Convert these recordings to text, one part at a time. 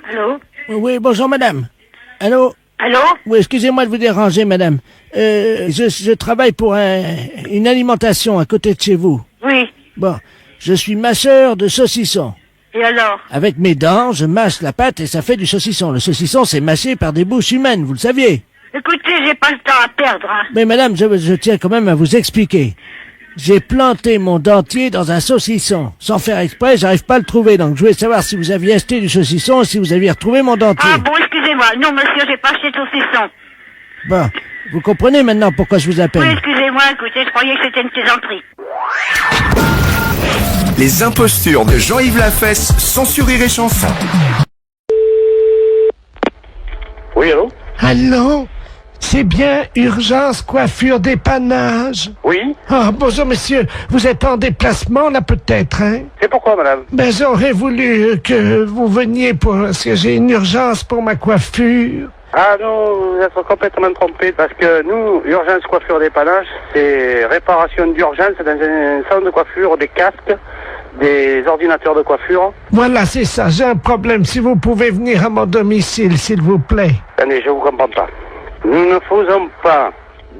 Allô? Oui, bonjour madame. Allô? Allô? Oui, excusez-moi de vous déranger madame. Je travaille pour une alimentation à côté de chez vous. Oui. Bon, je suis masseur de saucisson. Et alors? Avec mes dents, je masse la pâte et ça fait du saucisson. Le saucisson, c'est massé par des bouches humaines, vous le saviez. Écoutez, j'ai pas le temps à perdre, hein. Mais madame, je tiens quand même à vous expliquer. J'ai planté mon dentier dans un saucisson. Sans faire exprès, j'arrive pas à le trouver. Donc je voulais savoir si vous aviez acheté du saucisson et si vous aviez retrouvé mon dentier. Ah bon, excusez-moi. Non, monsieur, j'ai pas acheté de saucisson. Bon, vous comprenez maintenant pourquoi je vous appelle. Oui, excusez-moi, écoutez, je croyais que c'était une plaisanterie. Les impostures de Jean-Yves Lafesse, sans Rire et Chanson. Oui, allô? Allô? C'est bien Urgence Coiffure Dépannage? Oui? Ah, bonjour monsieur, vous êtes en déplacement là peut-être, hein? C'est pourquoi, madame? Ben j'aurais voulu que vous veniez parce que j'ai une urgence pour ma coiffure. Ah non, vous êtes complètement trompé, parce que nous, Urgence Coiffure Dépannage, c'est réparation d'urgence dans un salon de coiffure, des casques, des ordinateurs de coiffure. Voilà, c'est ça, j'ai un problème. Si vous pouvez venir à mon domicile, s'il vous plaît. Attendez, je vous comprends pas. Nous ne faisons pas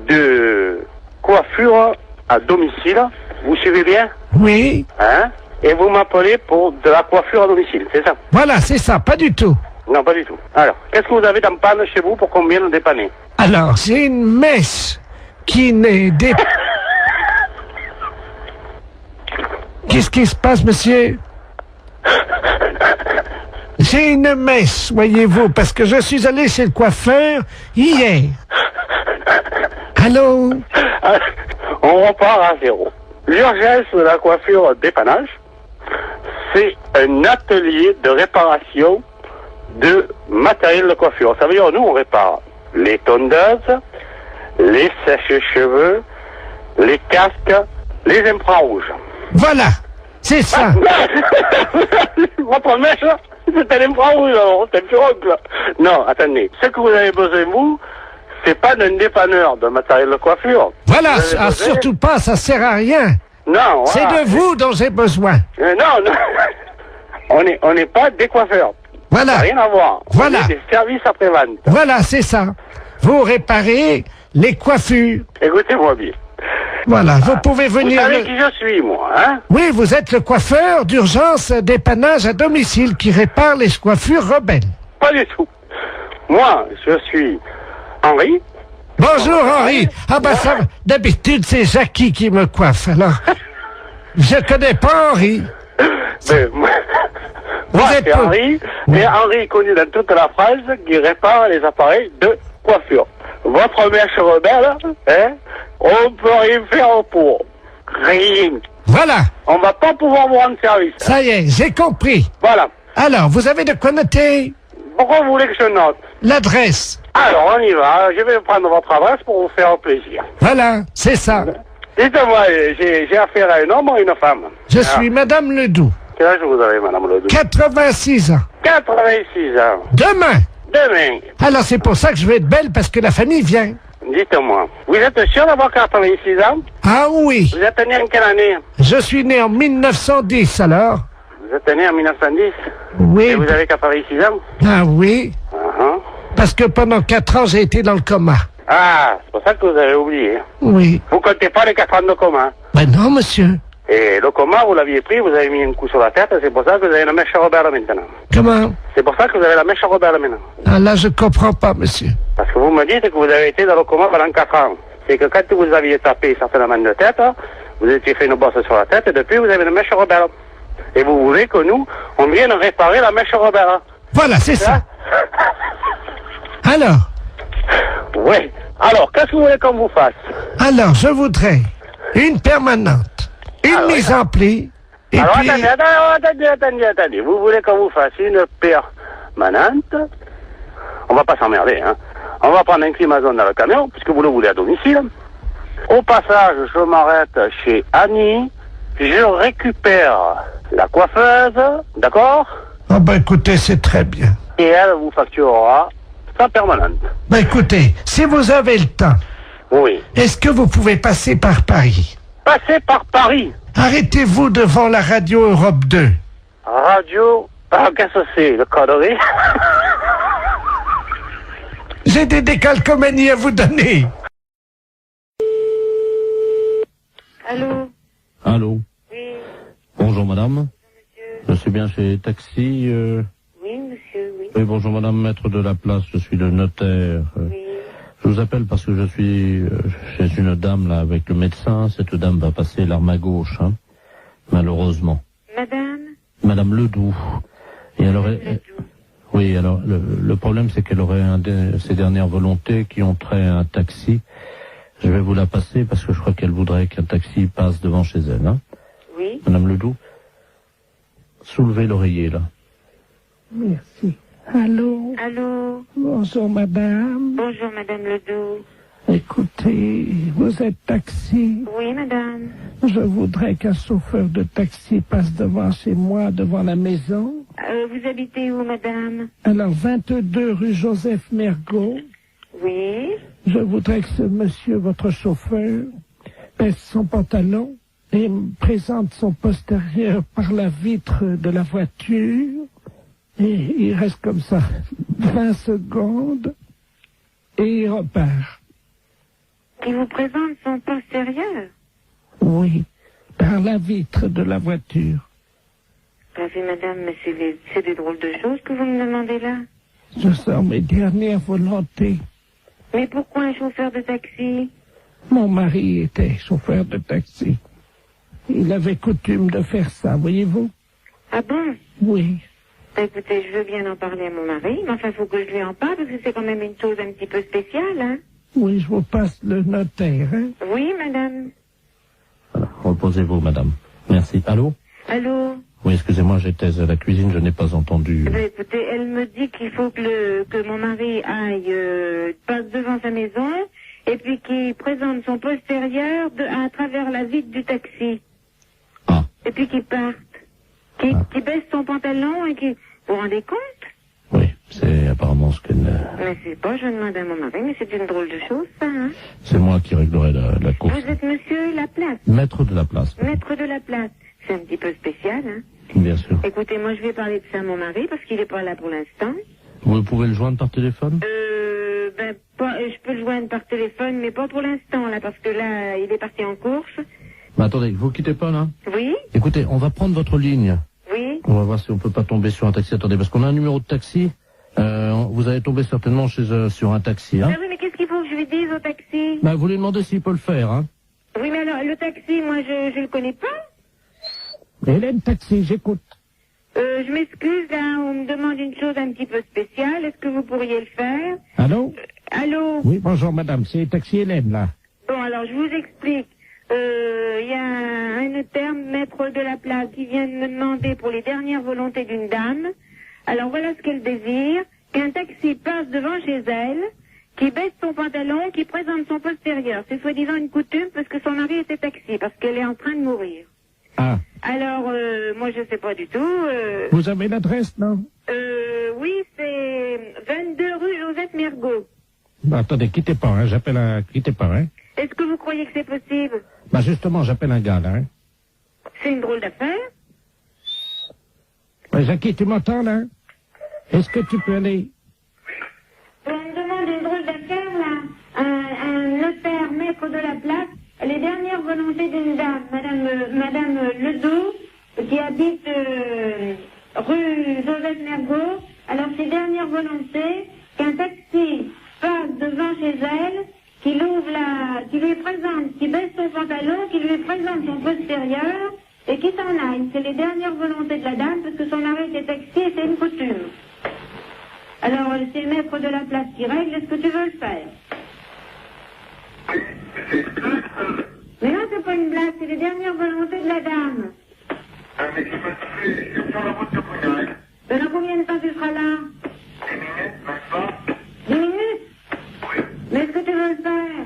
de coiffure à domicile, vous suivez bien? Oui? Hein? Et vous m'appelez pour de la coiffure à domicile, c'est ça? Voilà, c'est ça, pas du tout. Non, pas du tout. Alors, qu'est-ce que vous avez dans panne chez vous pour qu'on vienne le dépanner? Alors, j'ai une mèche qui n'est Qu'est-ce qui se passe, monsieur? J'ai une mèche, voyez-vous, parce que je suis allé chez le coiffeur hier. Allô? On repart à zéro. L'urgence de la coiffure dépannage, c'est un atelier de réparation de matériel de coiffure. Ça veut dire, nous, on répare les tondeuses, les sèches-cheveux, les casques, les infrarouges. Voilà, c'est ça. Votre mèche, c'est un infrarouge, alors, c'est un furoncle. Non, attendez. Ce que vous avez besoin, vous, c'est pas d'un dépanneur de matériel de coiffure. Voilà, surtout pas, ça sert à rien. Non, voilà. C'est de vous dont j'ai besoin. Non. On n'est pas des coiffeurs. Voilà. Ça n'a rien à voir. Voilà. On est des services après-vente. Voilà, c'est ça. Vous réparez les coiffures. Écoutez-moi bien. Voilà, vous pouvez venir... Vous savez qui je suis, moi, hein? Oui, vous êtes le coiffeur d'urgence dépannage à domicile qui répare les coiffures rebelles. Pas du tout. Moi, je suis Henri. Bonjour Henri. Ah ben ça, d'habitude c'est Jackie qui me coiffe, alors... Je connais pas Henri. Mais, moi, c'est Henri, mais Henri est connu dans toute la France qui répare les appareils de coiffure. Votre mèche rebelle, hein, on peut rien faire pour. Rien. Voilà. On va pas pouvoir vous rendre service. Ça y est, j'ai compris. Voilà. Alors, vous avez de quoi noter? Pourquoi vous voulez que je note? L'adresse. Alors, on y va. Je vais prendre votre adresse pour vous faire plaisir. Voilà, c'est ça. Dites-moi, j'ai affaire à un homme ou une femme? Je suis Madame Ledoux. Quel âge vous avez, Madame Ledoux? 86 ans. 86 ans. Demain. Demain. Alors, c'est pour ça que je vais être belle, parce que la famille vient. Dites-moi, vous êtes sûr d'avoir 86 ans? Ah oui. Vous êtes né en quelle année? Je suis né en 1910, alors. Vous êtes né en 1910? Oui. Et vous avez 86 ans? Ah oui. Uh-huh. Parce que pendant 4 ans, j'ai été dans le coma. Ah, c'est pour ça que vous avez oublié. Oui. Vous comptez pas les 4 ans de coma? Ben non, monsieur. Et le coma, vous l'aviez pris, vous avez mis un coup sur la tête, c'est pour ça que vous avez la mèche rebelle maintenant. Comment? C'est pour ça que vous avez la mèche rebelle maintenant. Ah là, je comprends pas, monsieur. Parce que vous me dites que vous avez été dans le coma pendant 4 ans. C'est que quand vous aviez tapé certainement de tête, vous étiez fait une bosse sur la tête et depuis vous avez une mèche rebelle. Et vous voulez que nous, on vienne réparer la mèche rebelle. Voilà, c'est ça. Alors? Oui. Alors, qu'est-ce que vous voulez qu'on vous fasse? Alors, je voudrais une permanente, une mise en pli, et alors, puis... attendez. Vous voulez qu'on vous fasse une permanente? On va pas s'emmerder, hein. On va prendre un climazone dans le camion, puisque vous le voulez à domicile. Au passage, je m'arrête chez Annie, je récupère la coiffeuse, d'accord? Ah ben écoutez, c'est très bien. Et elle vous facturera sa permanente. Ben écoutez, si vous avez le temps, Oui. est-ce que vous pouvez passer par Paris? Passez par Paris. Arrêtez-vous devant la radio Europe 2. Radio Ah, qu'est-ce que c'est, le connerie? J'ai des décalcomanies à vous donner. Allô? Allô. Oui. Bonjour madame. Monsieur. Je suis bien chez Taxi. Oui, monsieur, oui. Oui, bonjour madame, maître de la place, je suis le notaire. Oui. Je vous appelle parce que je suis chez une dame là avec le médecin. Cette dame va passer l'arme à gauche, hein, malheureusement. Madame? Madame Ledoux. Et alors, Ledoux. oui, alors le problème c'est qu'elle aurait ses dernières volontés qui ont trait à un taxi. Je vais vous la passer parce que je crois qu'elle voudrait qu'un taxi passe devant chez elle. Hein. Oui. Madame Ledoux, soulevez l'oreiller là. Merci. Allô? Allô? Bonjour, madame. Bonjour, madame Ledoux. Écoutez, vous êtes taxi. Oui, madame. Je voudrais qu'un chauffeur de taxi passe devant chez moi, devant la maison. Vous habitez où, madame? Alors, 22 rue Joseph Mergault. Oui. Je voudrais que ce monsieur, votre chauffeur, baisse son pantalon et me présente son postérieur par la vitre de la voiture. Et il reste comme ça 20 secondes et il repart. Qui vous présente son postérieur? Oui, par la vitre de la voiture. Bah oui, madame, mais c'est des drôles de choses que vous me demandez là. Je sors mes dernières volontés. Mais pourquoi un chauffeur de taxi? Mon mari était chauffeur de taxi. Il avait coutume de faire ça, voyez-vous? Ah bon? Oui. Bah, écoutez, je veux bien en parler à mon mari, mais enfin, il faut que je lui en parle, parce que c'est quand même une chose un petit peu spéciale, hein? Oui, je vous passe le notaire, hein? Oui, madame. Voilà, reposez-vous madame. Merci. Allô? Allô? Oui, excusez-moi, j'étais à la cuisine, je n'ai pas entendu. Eh bien, écoutez, elle me dit qu'il faut que mon mari aille, passe devant sa maison, et puis qu'il présente son postérieur à travers la vitre du taxi. Ah. Et puis qu'il parte. Qu'il baisse son pantalon et qu'il... Vous vous rendez compte? Oui, c'est apparemment ce qu'elle... Mais c'est pas, je demande à mon mari, mais c'est une drôle de chose, ça, hein? C'est moi qui réglerai la course. Vous êtes monsieur Laplace, Maître de la place. maître de la place. C'est un petit peu spécial, hein? Bien sûr. Écoutez, moi, je vais parler de ça à mon mari, parce qu'il est pas là pour l'instant. Vous pouvez le joindre par téléphone? Je peux le joindre par téléphone, mais pas pour l'instant, là, parce que là, il est parti en course. Mais attendez, vous quittez pas là? Oui? Écoutez, on va prendre votre ligne. Oui? On va voir si on peut pas tomber sur un taxi. Attendez, parce qu'on a un numéro de taxi. Vous allez tomber certainement sur un taxi, hein? Ah oui, mais qu'est-ce qu'il faut que je lui dise au taxi? Bah, vous lui demandez s'il peut le faire, hein? Oui, mais alors, le taxi, moi, je le connais pas. Hélène Taxi, j'écoute. Je m'excuse, là, on me demande une chose un petit peu spéciale. Est-ce que vous pourriez le faire? Allô? Allô? Oui, bonjour madame, c'est Taxi Hélène, là. Bon, alors, je vous explique. Il y a un notaire, maître de la place, qui vient de me demander pour les dernières volontés d'une dame. Alors, voilà ce qu'elle désire. Qu'un taxi passe devant chez elle, qui baisse son pantalon, qui présente son postérieur. C'est soi-disant une coutume parce que son mari était taxi, parce qu'elle est en train de mourir. Ah, Alors, moi, je sais pas du tout. vous avez l'adresse, non? Oui, c'est 22 rue Joseph Mergault. Bah, attendez, quittez pas, hein, quittez pas, hein. Est-ce que vous croyez que c'est possible? Bah, justement, j'appelle un gars, là, hein. C'est une drôle d'affaire. Ouais, Jackie, tu m'entends, là? Est-ce que tu peux aller? On me demande une drôle d'affaire, là. Un notaire, maître de la place, les dernières volontés d'une dame, Madame Ledoux, qui habite rue Joseph Mergault. Alors, ses dernières volontés, qu'un taxi passe devant chez elle, qu'il lui présente, qu'il baisse son pantalon, qu'il lui présente son postérieur, et qu'il s'en aille. C'est les dernières volontés de la dame, parce que son mari était taxi et c'est une coutume. Alors, c'est le maître de la place qui règle, est-ce que tu veux le faire? Mais non, c'est pas une blague, c'est les dernières volontés de la dame. Mais dans combien de temps tu seras là? 10 minutes? Mais est-ce que tu veux le faire?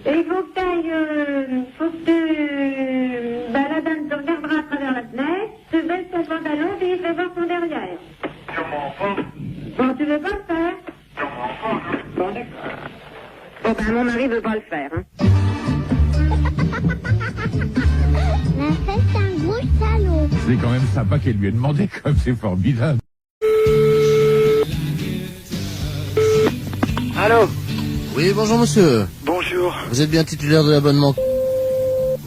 Et il faut que tu la dame te regardera à travers la fenêtre, tu baisses ton pantalon, puis il fait voir son derrière. Bon, tu veux pas le faire? Bon, d'accord. Bon, ben, mon mari veut pas le faire, hein. Mais c'est un gros salaud. C'est quand même sympa qu'elle lui ait demandé, comme c'est formidable. Allô? Oui, bonjour monsieur. Bonjour. Vous êtes bien titulaire de l'abonnement?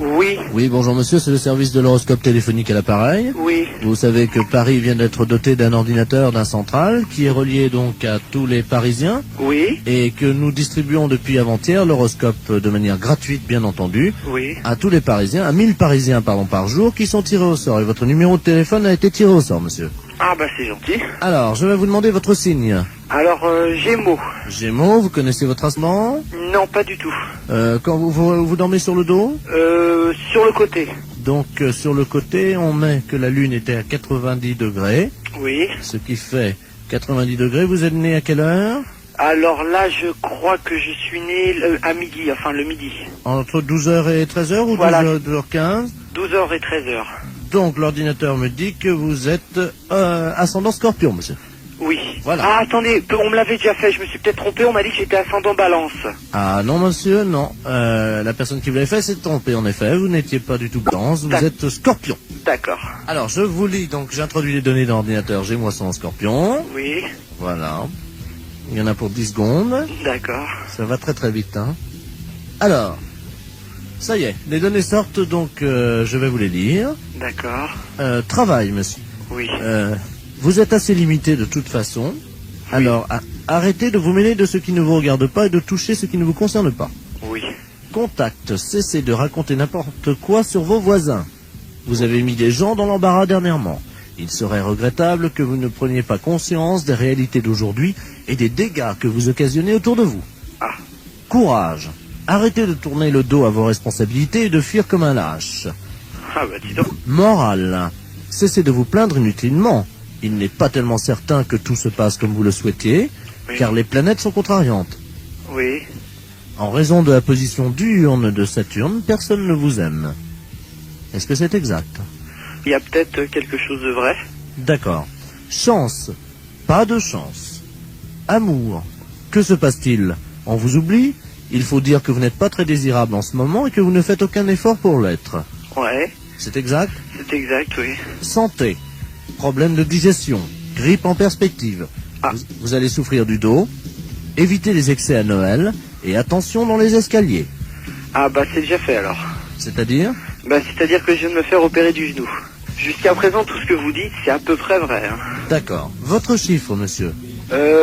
Oui, Oui, bonjour monsieur, c'est le service de l'horoscope téléphonique à l'appareil. oui, Vous savez que Paris vient d'être doté d'un ordinateur, d'un central, qui est relié donc à tous les Parisiens, oui, et que nous distribuons depuis avant-hier l'horoscope de manière gratuite, bien entendu, oui. à tous les Parisiens, à 1000 Parisiens par jour, qui sont tirés au sort. Et votre numéro de téléphone a été tiré au sort, monsieur. Ah bah c'est gentil. Alors, je vais vous demander votre signe. Alors, Gémeaux. Gémeaux, vous connaissez votre ascendant? Non, pas du tout. Quand vous dormez sur le dos? Sur le côté. Donc, sur le côté, on met que la Lune était à 90 degrés, Oui. ce qui fait 90 degrés. Vous êtes né à quelle heure? Alors là, je crois que je suis né à midi, enfin le midi. Entre 12h et 13h ou Voilà. 12h15? 12h et 13h. Donc, l'ordinateur me dit que vous êtes ascendant Scorpion, monsieur. Oui. Voilà. Ah, attendez, on me l'avait déjà fait, je me suis peut-être trompé, on m'a dit que j'étais ascendant Balance. Ah non, monsieur, non. La personne qui vous l'avait fait s'est trompée, en effet. Vous n'étiez pas du tout Balance, vous êtes Scorpion. D'accord. Alors, je vous lis, donc j'introduis les données dans l'ordinateur. J'ai moi son Scorpion. Oui, Voilà. Il y en a pour 10 secondes. d'accord. Ça va très très vite, hein. Alors, ça y est, les données sortent, donc je vais vous les lire. D'accord. Travail, monsieur. Oui. Vous êtes assez limité de toute façon. Alors, arrêtez de vous mêler de ce qui ne vous regarde pas et de toucher ce qui ne vous concerne pas. Oui. Contact, cessez de raconter n'importe quoi sur vos voisins. Vous avez mis des gens dans l'embarras dernièrement. Il serait regrettable que vous ne preniez pas conscience des réalités d'aujourd'hui et des dégâts que vous occasionnez autour de vous. Ah. Courage. Arrêtez de tourner le dos à vos responsabilités et de fuir comme un lâche. Ah bah dis donc. Morale. Cessez de vous plaindre inutilement. Il n'est pas tellement certain que tout se passe comme vous le souhaitiez, Oui. car les planètes sont contrariantes. Oui. En raison de la position diurne de Saturne, personne ne vous aime. Est-ce que c'est exact? Il y a peut-être quelque chose de vrai. D'accord. Chance. Pas de chance. Amour. Que se passe-t-il? On vous oublie? Il faut dire que vous n'êtes pas très désirable en ce moment et que vous ne faites aucun effort pour l'être. Ouais, C'est exact? c'est exact, oui. Santé. Problème de digestion. Grippe en perspective. Ah. Vous allez souffrir du dos. Évitez les excès à Noël. Et attention dans les escaliers. Ah bah c'est déjà fait alors. C'est-à-dire? Bah c'est-à-dire que je viens de me faire opérer du genou. Jusqu'à présent, tout ce que vous dites, c'est à peu près vrai. Hein. D'accord. Votre chiffre, monsieur?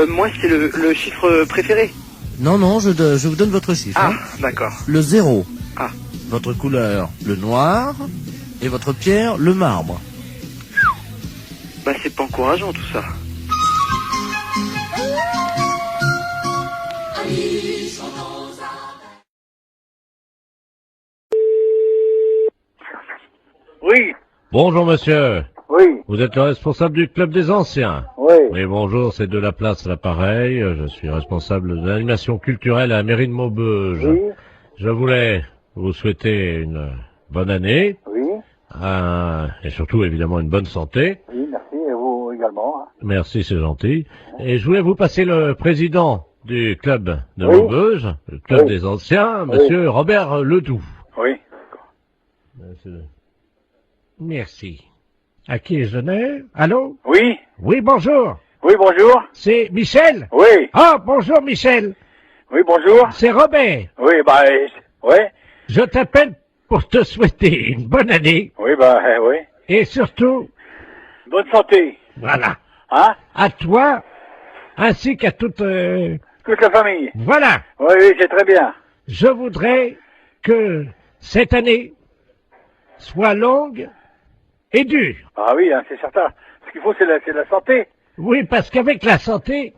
Moi, c'est le chiffre préféré. Non, non, je vous donne votre chiffre. Ah, hein. d'accord. Le 0. Ah. Votre couleur, le noir. Et votre pierre, le marbre. Bah c'est pas encourageant tout ça. Oui, Bonjour, monsieur. oui, Vous êtes le responsable du club des anciens? oui. Oui, bonjour, c'est de la place à l'appareil. Je suis responsable de l'animation culturelle à la mairie de Maubeuge. Oui, Je voulais vous souhaiter une bonne année, oui, et surtout évidemment une bonne santé. oui, merci, et vous également. Hein. Merci, c'est gentil. Et je voulais vous passer le président du club de Oui. Maubeuge, le club Oui. des anciens, monsieur Robert Ledoux. Oui. Merci. À qui je n'ai? Allô? Oui, Oui, bonjour. oui, bonjour. C'est Michel? Oui, Ah, bonjour Michel. oui, bonjour. C'est Robert. Oui, bah, ouais, Je t'appelle pour te souhaiter une bonne année oui, bah, oui. et surtout, Bonne santé. voilà, Hein? à toi ainsi qu'à toute... Toute la famille. Voilà, Oui, oui, c'est très bien. je voudrais que cette année soit longue et dure. Ah oui, hein, c'est certain. Ce qu'il faut, c'est la santé. Oui, parce qu'avec la santé,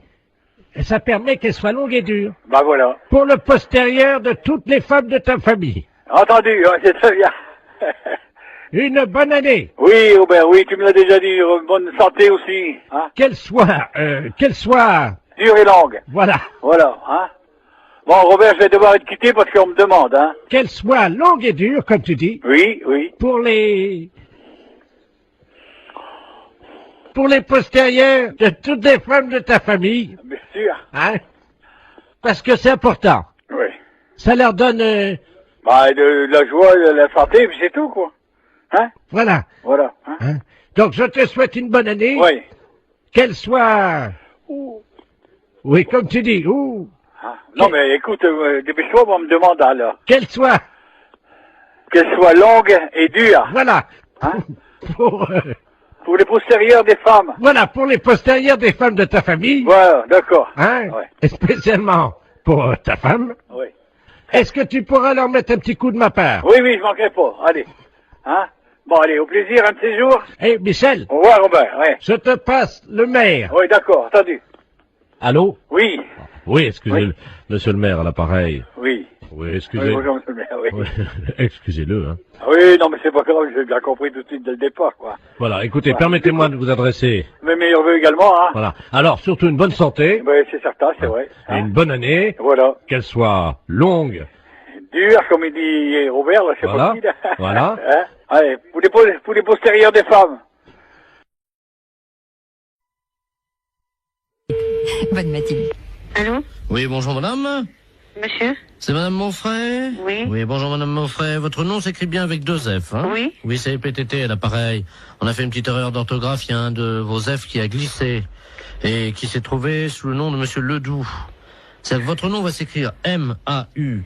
ça permet qu'elle soit longue et dure. Bah voilà. Pour le postérieur de toutes les femmes de ta famille. Entendu, hein, c'est très bien. Une bonne année. Oui, Robert, oui, tu me l'as déjà dit. Bonne santé aussi. Hein? Qu'elle soit, Dure et longue. voilà, Voilà, hein. Bon, Robert, je vais devoir être quitté parce qu'on me demande, hein. qu'elle soit longue et dure, comme tu dis, Oui, oui. pour les postérieurs de toutes les femmes de ta famille, Bien sûr. hein, parce que c'est important. Oui. Ça leur donne, Bah, de la joie, de la santé, puis c'est tout, quoi. Hein? Voilà. Voilà. Hein? Hein? Donc, je te souhaite une bonne année. Oui. Qu'elle soit... Oui, comme tu dis. Ah. Non, mais écoute, dépêche-toi, on me demande alors. Qu'elle soit longue et dure. Voilà. Hein? Pour les postérieurs des femmes. Voilà, pour les postérieurs des femmes de ta famille. Voilà, d'accord. Hein? Ouais. Et spécialement pour ta femme. Oui. Est-ce que tu pourras leur mettre un petit coup de ma part? Oui, je manquerai pas. Allez. Hein? Bon, allez, au plaisir, un de ces jours. Michel. Au revoir, Robert, ouais. Je te passe le maire. Oui, d'accord, entendu. Allô? Oui. Oui, excusez-le. Monsieur le maire à l'appareil. Oui. Oui, excusez. Oui, bonjour, monsieur le maire, oui. Oui, excusez-le, hein. Oui, non, mais c'est pas grave, j'ai bien compris tout de suite dès le départ, quoi. Voilà, écoutez, Voilà. permettez-moi de vous adresser. Mes meilleurs vœux également, hein. Voilà. Alors, surtout une bonne santé. Oui, c'est certain, c'est vrai. Et une bonne année. Voilà. Qu'elle soit longue. Dur, comme il dit Robert, là, je sais Voilà. pas qui, là. Voilà. Hein? Allez, pour les postérieurs des femmes. Bonne matinée. Allô? Oui, bonjour madame. Monsieur? C'est madame Monfray? Oui. Oui, bonjour madame Monfray. Votre nom s'écrit bien avec 2 F, hein? Oui. Oui, c'est PTT à l'appareil. On a fait une petite erreur d'orthographe. Il y a un de vos F qui a glissé et qui s'est trouvé sous le nom de monsieur Ledoux. C'est-à-dire que votre nom va s'écrire M-A-U-F-X-R-E-Y.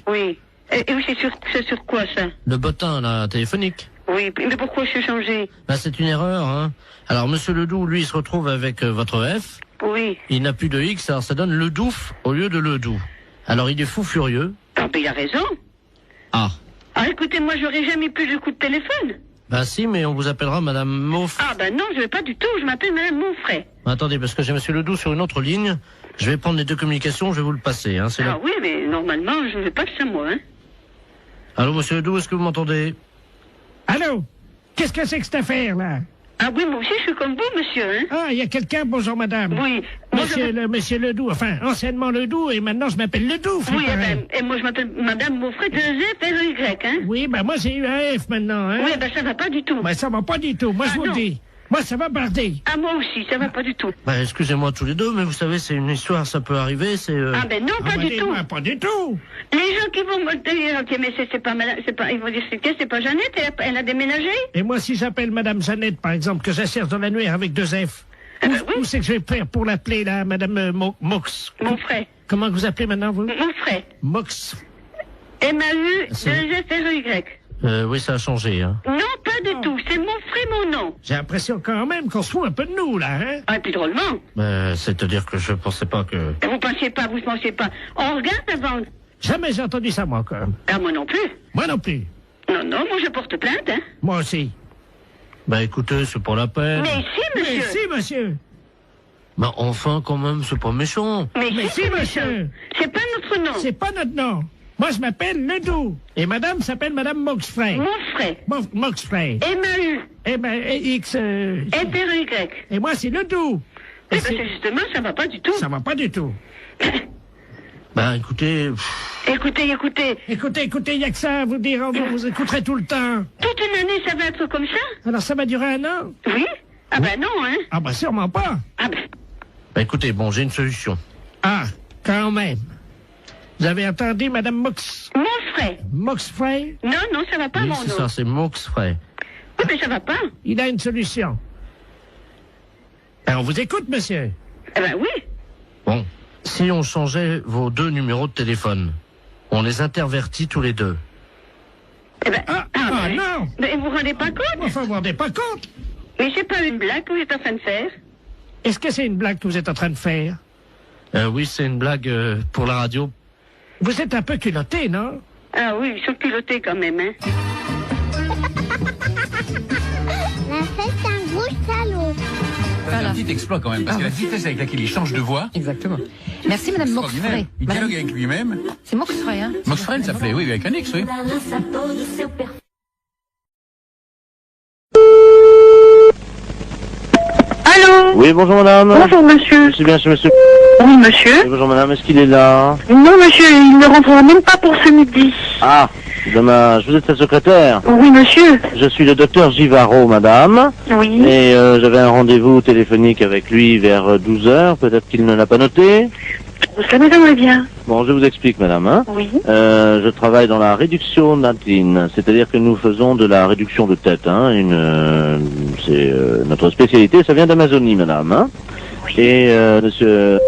Oui. Et oui, c'est sur quoi, ça? Le bottin, là, téléphonique. Oui, mais pourquoi je suis changé? Bah, c'est une erreur, hein. Alors, monsieur Ledoux, lui, il se retrouve avec votre F. Oui. Il n'a plus de X, alors ça donne Ledouf au lieu de Ledoux. Alors, il est fou furieux. Ah, ben, il a raison. Ah. Ah, écoutez, moi, j'aurais jamais plus de coup de téléphone. Bah si, mais on vous appellera madame Monfray. Ah, ben non, je vais pas du tout, je m'appelle madame Monfray. Attendez, parce que j'ai monsieur Ledoux sur une autre ligne. Je vais prendre les 2 communications, je vais vous le passer, hein. C'est Ah là. oui, mais normalement, je ne vais pas que ça, moi, hein. Allô, monsieur Ledoux, est-ce que vous m'entendez? Allô? Qu'est-ce que c'est que cette affaire, là? Ah oui, moi aussi, je suis comme vous, monsieur, hein. Ah, il y a quelqu'un, bonjour madame. Oui. Monsieur Ledoux, enfin, anciennement Ledoux, et maintenant je m'appelle Ledoux. Oui, et moi, je m'appelle madame Monfray, 2 F, R-E-Y, hein. Oui, ben moi, j'ai eu un F maintenant, hein. Oui, ben ça va pas du tout. Ben ça va pas du tout, moi je vous le dis. Moi, ça va barder. Ah, moi aussi, ça va pas du tout. Bah, excusez-moi tous les deux, mais vous savez, c'est une histoire, ça peut arriver, c'est... Ah, ben non, pas du tout. Pas du tout. Les gens qui vont me dire, ok, mais c'est pas madame, ils vont dire, c'est pas Jeannette, elle a déménagé? Et moi, si j'appelle madame Jeannette, par exemple, que j'assère dans l'annuaire avec 2 F, où c'est que je vais faire pour l'appeler, là, madame Mox? Monfray. Comment vous appelez maintenant, vous? Monfray. Mox. M-A-U-2-F-R-E-Y. Oui, ça a changé, hein. Non, pas du tout. C'est Monfray, mon nom. J'ai l'impression quand même qu'on se fout un peu de nous, là, hein? Ah, et puis drôlement. C'est-à-dire que je pensais pas que... Vous pensiez pas. On regarde avant. Jamais j'ai entendu ça, moi, quand même. Ah, moi non plus. Moi non plus. Non, moi je porte plainte, hein. Moi aussi. Bah, écoutez, c'est pas la peine. Mais si, monsieur. Mais si, monsieur. Bah, enfin, quand même, c'est pas méchant. Mais si, monsieur. C'est pas notre nom. C'est pas notre nom. Moi, je m'appelle Ledoux. Et madame s'appelle madame Moxfray. Monfray. Moxfray. M-A-U. X... F-R-E-Y. Et moi, c'est Ledoux. Et ben, justement, ça va pas du tout. Ça va pas du tout. Bah, écoutez... Écoutez, il y a que ça à vous dire, vous écouterez tout le temps. Toute une année, ça va être comme ça? Alors, ça va durer 1 an? Oui. Ah ben non, hein. Ah ben sûrement pas. Ah ben... Bah, écoutez, bon, j'ai une solution. Ah, quand même. Vous avez entendu, madame Monfray. Moxfray? Non, ça va pas, Oui, mon c'est nom. ça, c'est Moxfray. Oui, mais ça va pas. Il a une solution. Alors, on vous écoute, monsieur. Eh ben oui. Bon, si on changeait vos 2 numéros de téléphone, on les intervertit tous les 2. Eh ben... non. Mais vous vous rendez pas compte? Enfin, vous vous rendez pas compte? Mais c'est pas une blague que vous êtes en train de faire? Est-ce que c'est une blague que vous êtes en train de faire? Oui, c'est une blague pour la radio. Vous êtes un peu culotté, non? Ah oui, ils sont culottés quand même, hein. La fête, c'est un gros salaud. C'est un petit exploit quand même, parce que la vitesse avec laquelle il change de voix... Exactement. Merci, madame Moxfray. Il dialogue avec lui-même. C'est Moxfray, hein? Moxfray, il s'appelait, oui, avec un X, oui. Allô? Oui, bonjour madame. Bonjour monsieur. Je suis bien chez monsieur. Oui monsieur. Oui, bonjour madame, est-ce qu'il est là? Non monsieur, il ne rentrera même pas pour ce midi. Ah, dommage. Vous êtes sa secrétaire? Oui monsieur. Je suis le docteur Givaro, madame. Oui. Et j'avais un rendez-vous téléphonique avec lui vers 12h. Peut-être qu'il ne l'a pas noté. Ça m'étonnerait bien. Bon, je vous explique, madame. Hein. Oui. Je travaille dans la réduction natine, c'est-à-dire que nous faisons de la réduction de tête. Hein, c'est notre spécialité, ça vient d'Amazonie, madame. Hein. Oui. Et monsieur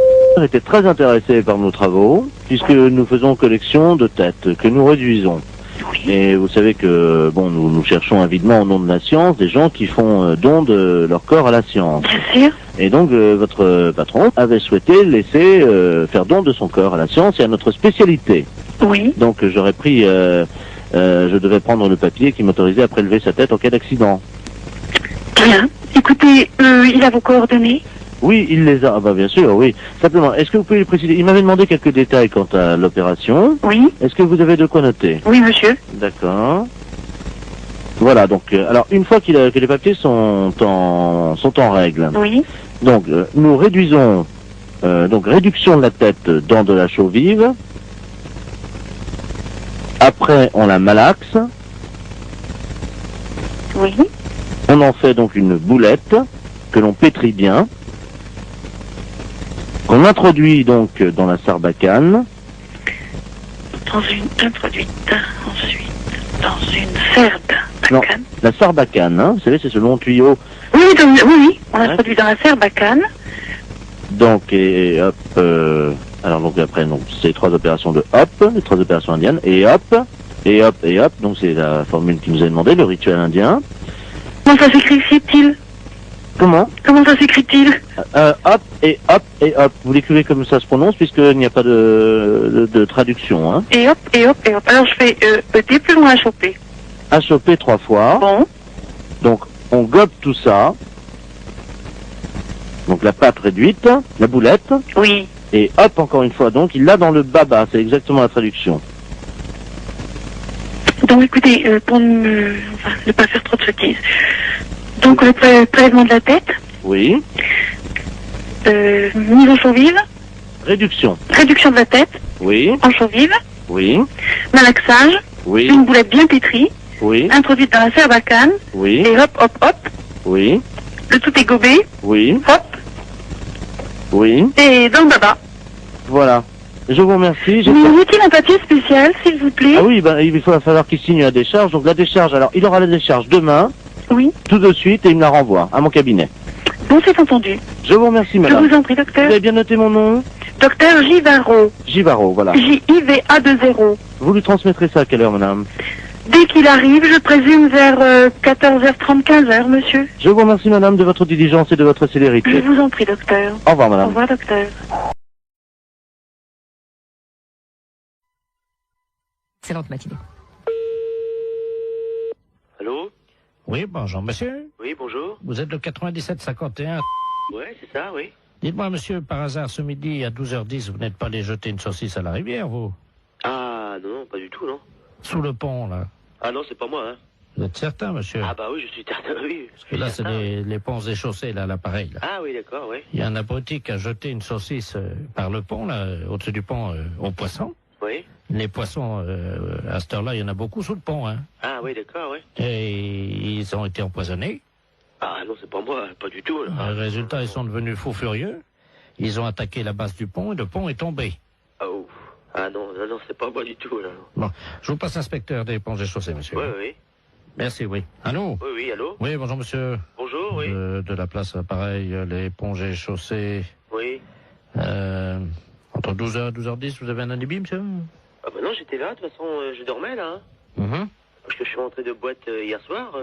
était très intéressé par nos travaux, puisque nous faisons collection de têtes, que nous réduisons. Oui. Et vous savez que, bon, nous cherchons avidement au nom de la science des gens qui font don de leur corps à la science. Bien sûr. Et donc, votre patron avait souhaité laisser faire don de son corps à la science et à notre spécialité. Oui. Donc, j'aurais pris, je devais prendre le papier qui m'autorisait à prélever sa tête en cas d'accident. Bien. Écoutez, il a vos coordonnées? Oui, il les a. Ah bah bien sûr, oui. Simplement, est-ce que vous pouvez lui préciser? Il m'avait demandé quelques détails quant à l'opération. Oui. Est-ce que vous avez de quoi noter? Oui, monsieur. D'accord. Voilà, donc, alors, une fois que les papiers sont en règle. Oui. Donc, nous réduisons, donc, réduction de la tête dans de la chaux vive. Après, on la malaxe. Oui. On en fait donc une boulette que l'on pétrit bien. Qu'on introduit donc dans la sarbacane. Introduite ensuite dans une sarbacane. Non, la sarbacane, hein, vous savez, c'est ce long tuyau. Oui, oui, on introduit dans la sarbacane. Donc, et hop, alors donc après, donc, c'est 3 opérations de hop, les 3 opérations indiennes, et hop, et hop, et hop, donc c'est la formule qui nous a demandé, le rituel indien. Comment ça s'écrit-il? Comment ça s'écrit-il? Hop, et hop, et hop. Vous l'écrivez comme ça se prononce, puisqu'il n'y a pas de traduction, hein. Et hop, et hop, et hop. Alors je fais ET plus loin HOP. HOP 3 fois. Bon. Donc, on gobe tout ça. Donc la pâte réduite, la boulette. Oui. Et hop, encore une fois, donc il l'a dans le baba, c'est exactement la traduction. Donc écoutez, pour ne pas faire trop de sottises. Donc le prélèvement de la tête. Oui. Mise en chaux vive. Réduction. Réduction de la tête. Oui. En chaux vive. Oui. Malaxage. Oui. Une boulette bien pétrie. Oui. Introduite dans la sarbacane. Oui. Et hop, hop, hop. Oui. Le tout est gobé. Oui. Hop. Oui. Et dans le baba. Voilà. Je vous remercie. Vous faut-il un papier spécial, s'il vous plaît? Ah oui, ben, il va falloir qu'il signe la décharge. Donc la décharge, alors il aura la décharge demain. Oui. Tout de suite et il me la renvoie à mon cabinet. Bon, c'est entendu. Je vous remercie, madame. Je vous en prie, docteur. Vous avez bien noté mon nom? Docteur Givaro. Givaro, voilà. J-I-V-A-2-0. Vous lui transmettrez ça à quelle heure, madame? Dès qu'il arrive, je présume vers 14h30, 15h, monsieur. Je vous remercie, madame, de votre diligence et de votre célérité. Je vous en prie, docteur. Au revoir, madame. Au revoir, docteur. Excellente matinée. Allô? Oui, bonjour, monsieur. Oui, bonjour. Vous êtes le 9751. Ouais, c'est ça, oui. Dites-moi, monsieur, par hasard, ce midi, à 12h10, vous n'êtes pas allé jeter une saucisse à la rivière, vous? Ah, non, pas du tout, non. Sous le pont, là. Ah non, c'est pas moi, hein. Vous êtes certain, monsieur? Ah bah oui, je suis certain, oui. Parce que là, c'est les ponts et chaussées, là, l'appareil, là. Ah oui, d'accord, oui. Il y a un abruti qui a jeté une saucisse par le pont, là, au-dessus du pont, aux poissons. Oui. Les poissons, à cette heure-là, il y en a beaucoup sous le pont, hein. Ah oui, d'accord, oui. Et ils ont été empoisonnés. Ah non, c'est pas moi, pas du tout, là. Résultat, ils sont devenus fous furieux. Ils ont attaqué la base du pont et le pont est tombé. Oh. Ah non, c'est pas moi du tout, là. Bon, je vous passe l'inspecteur des ponts et chaussées, monsieur. Oui, oui. Merci, oui. Allô? Oui, oui, allô? Oui, bonjour, monsieur. Bonjour, oui. De la place, pareil, les ponts et chaussées. Oui. Entre 12h et 12h10, vous avez un alibi, monsieur? Ah bah non, j'étais là, de toute façon, je dormais, là. Parce que je suis rentré de boîte hier soir.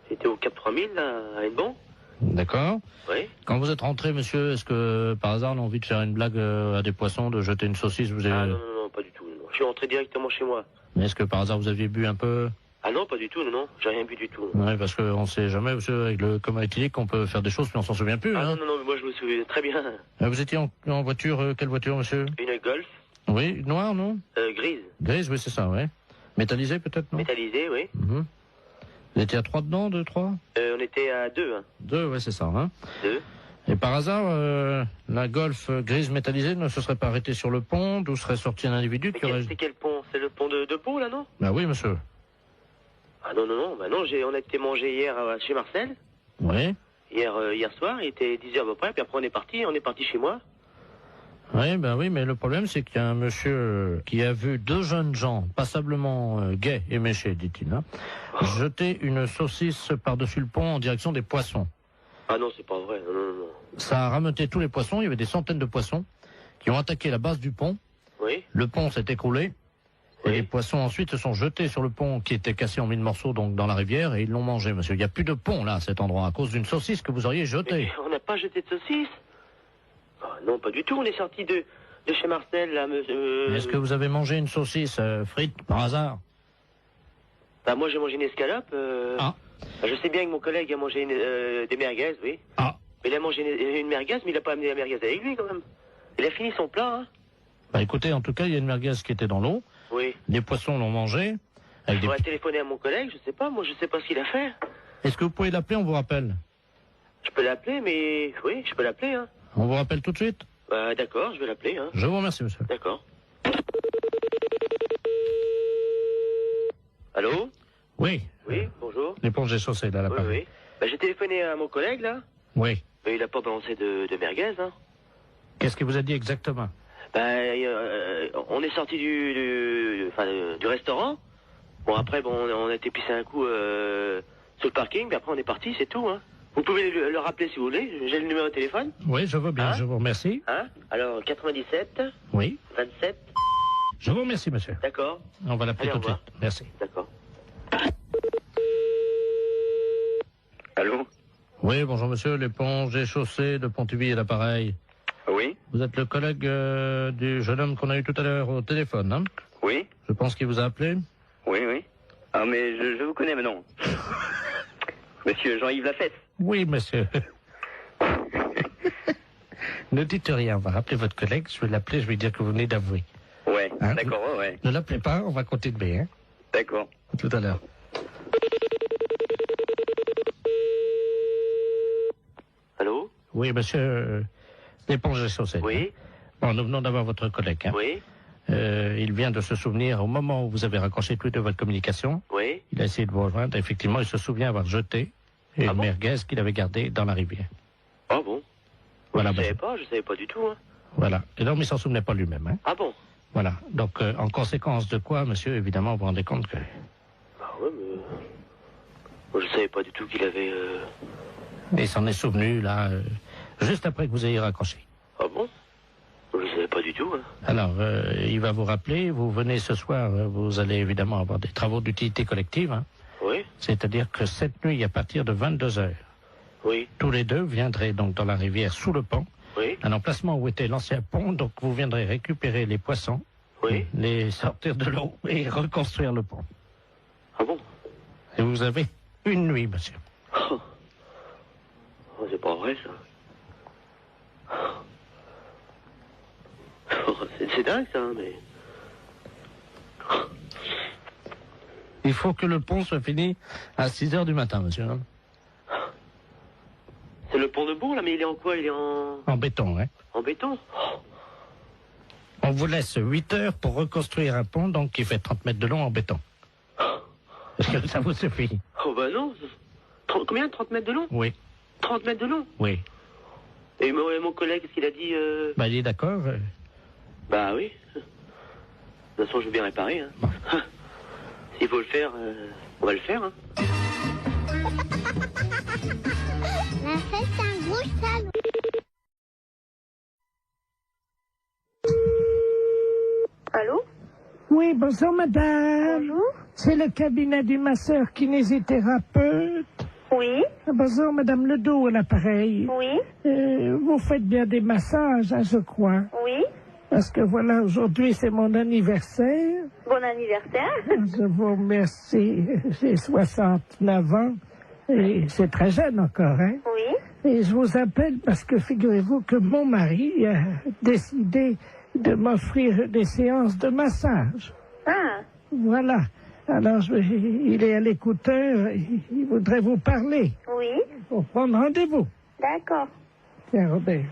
J'étais au Cap 3000, là, à Hennebon. D'accord. Oui. Quand vous êtes rentré, monsieur, est-ce que, par hasard, on a envie de faire une blague à des poissons, de jeter une saucisse, vous avez... Ah non, pas du tout, non. Je suis rentré directement chez moi. Mais est-ce que, par hasard, vous aviez bu un peu? Ah non, pas du tout, non. J'ai rien bu du tout. Oui, parce qu'on sait jamais, monsieur, avec le coma éthylique, on peut faire des choses, mais on s'en souvient plus, Ah hein. non, mais moi je me souviens très bien. Vous étiez en voiture, quelle voiture, monsieur? Une Golf. Oui, noire, non? Grise. Grise, oui, c'est ça, oui. Métallisée, peut-être, non? Métallisée, oui. Vous étiez à 3 dedans, 2, 3? On était à 2, hein. 2, ouais, c'est ça, hein. 2. Et par hasard, la Golf grise métallisée ne se serait pas arrêtée sur le pont, d'où serait sorti un individu qui aurait... C'est quel pont? C'est le pont de Pau, là, non? Bah oui, monsieur. Ah non, bah non, on a été manger hier chez Marcel. Oui. Hier soir, il était 10h à peu près, puis après on est parti chez moi. Oui, ben oui, mais le problème, c'est qu'il y a un monsieur qui a vu deux jeunes gens, passablement gays et méchés, dit-il, hein, jeter une saucisse par-dessus le pont en direction des poissons. Ah non, c'est pas vrai. Non, non, non. Ça a rameuté tous les poissons. Il y avait des centaines de poissons qui ont attaqué la base du pont. Oui. Le pont s'est écroulé. Et les poissons ensuite se sont jetés sur le pont qui était cassé en mille morceaux donc dans la rivière et ils l'ont mangé, monsieur. Il n'y a plus de pont là à cet endroit à cause d'une saucisse que vous auriez jetée. Mais on n'a pas jeté de saucisse. Oh, non, pas du tout. On est sorti de chez Marcel, là, monsieur. Est-ce que vous avez mangé une saucisse frite par hasard? Bah, moi, j'ai mangé une escalope. Ah. Bah, je sais bien que mon collègue a mangé des merguez, oui. Ah. Mais il a mangé une merguez, mais il n'a pas amené la merguez avec lui, quand même. Il a fini son plat, hein. Bah écoutez, en tout cas, il y a une merguez qui était dans l'eau. Oui. Les poissons l'ont mangé. Il faudrait téléphoner à mon collègue, je sais pas. Moi, je sais pas ce qu'il a fait. Est-ce que vous pouvez l'appeler? On vous rappelle. Je peux l'appeler, mais... Oui, je peux l'appeler, hein. On vous rappelle tout de suite? D'accord, je vais l'appeler, hein. Je vous remercie, monsieur. D'accord. Allô? Oui. Oui, bonjour. L'éponge est chaussée, là, l'appareil. Oui, oui. Bah, j'ai téléphoné à mon collègue, là. Oui. Mais il a pas balancé de merguez, hein. Qu'est-ce qu'il vous a dit exactement? On est sorti du restaurant. Bon, après, bon, on a été pisser un coup sur le parking, puis après on est parti, c'est tout, hein. Vous pouvez le rappeler si vous voulez, j'ai le numéro de téléphone. Oui, je veux bien, je vous remercie. Hein? Alors, 97. Oui. 27. Je vous remercie, monsieur. D'accord. On va l'appeler tout de suite. Merci. D'accord. Allô? Oui, bonjour monsieur, l'éponge est chaussée de Pontivy et l'appareil. Oui. Vous êtes le collègue du jeune homme qu'on a eu tout à l'heure au téléphone, hein? Oui. Je pense qu'il vous a appelé. Oui, oui. Ah, mais je vous connais maintenant. Monsieur Jean-Yves Lafesse. Oui, monsieur. Ne dites rien, on va rappeler votre collègue, je vais l'appeler, je vais dire que vous venez d'avouer. Ouais, hein, d'accord, ouais. Ne l'appelez pas, on va continuer, hein? D'accord. À tout à l'heure. Allô? Oui, monsieur, l'éponge est chaussée. Oui. Bon, nous venons d'avoir votre collègue, hein? Oui. Il vient de se souvenir, au moment où vous avez raccroché tous les deux votre communication, oui. Il a essayé de vous rejoindre, effectivement, il se souvient avoir jeté une merguez qu'il avait gardée dans la rivière. Ah bon? Voilà, je savais pas du tout, hein. Voilà. Et donc, il s'en souvenait pas lui-même, hein. Ah bon? Voilà. Donc, en conséquence de quoi, monsieur, évidemment, vous vous rendez compte que... Ah ouais, mais... Moi, je savais pas du tout qu'il avait... Et il s'en est souvenu, là, juste après que vous ayez raccroché. Ah bon? Je savais pas du tout, hein. Alors, il va vous rappeler, vous venez ce soir, vous allez évidemment avoir des travaux d'utilité collective, hein. Oui. C'est-à-dire que cette nuit, à partir de 22h, oui. Tous les deux viendraient donc dans la rivière sous le pont, oui. Un emplacement où était l'ancien pont, donc vous viendrez récupérer les poissons, oui. Les sortir de l'eau et reconstruire le pont. Ah bon? Et vous avez une nuit, monsieur. Oh, c'est pas vrai, ça. C'est dingue, ça, mais... Il faut que le pont soit fini à 6h du matin, monsieur. C'est le pont de Bourg, là, mais il est en quoi? Il est en béton, hein. En béton? On vous laisse 8 heures pour reconstruire un pont, donc qui fait 30 mètres de long en béton. Est-ce que ça vous suffit? Oh, bah non. Combien? 30 mètres de long? Oui. 30 mètres de long? Oui. Et mon collègue, qu'est-ce qu'il a dit? Bah, il est d'accord. Bah oui. De toute façon, je veux bien réparer, hein. Bon. S'il faut le faire, on va le faire, hein. La fête, c'est un gros salon. Allô? Oui, bonjour madame. Bonjour. C'est le cabinet du masseur kinésithérapeute. Oui. Bonjour madame Ledoux à l'appareil. Oui. Vous faites bien des massages, hein, je crois. Oui. Parce que voilà, aujourd'hui c'est mon anniversaire. Bon anniversaire. Je vous remercie. J'ai 69 ans. Et c'est très jeune encore, hein? Oui. Et je vous appelle parce que figurez-vous que mon mari a décidé de m'offrir des séances de massage. Ah. Voilà. Alors, il est à l'écouteur, il voudrait vous parler. Oui. Pour prendre rendez-vous. D'accord. Tiens, Robert.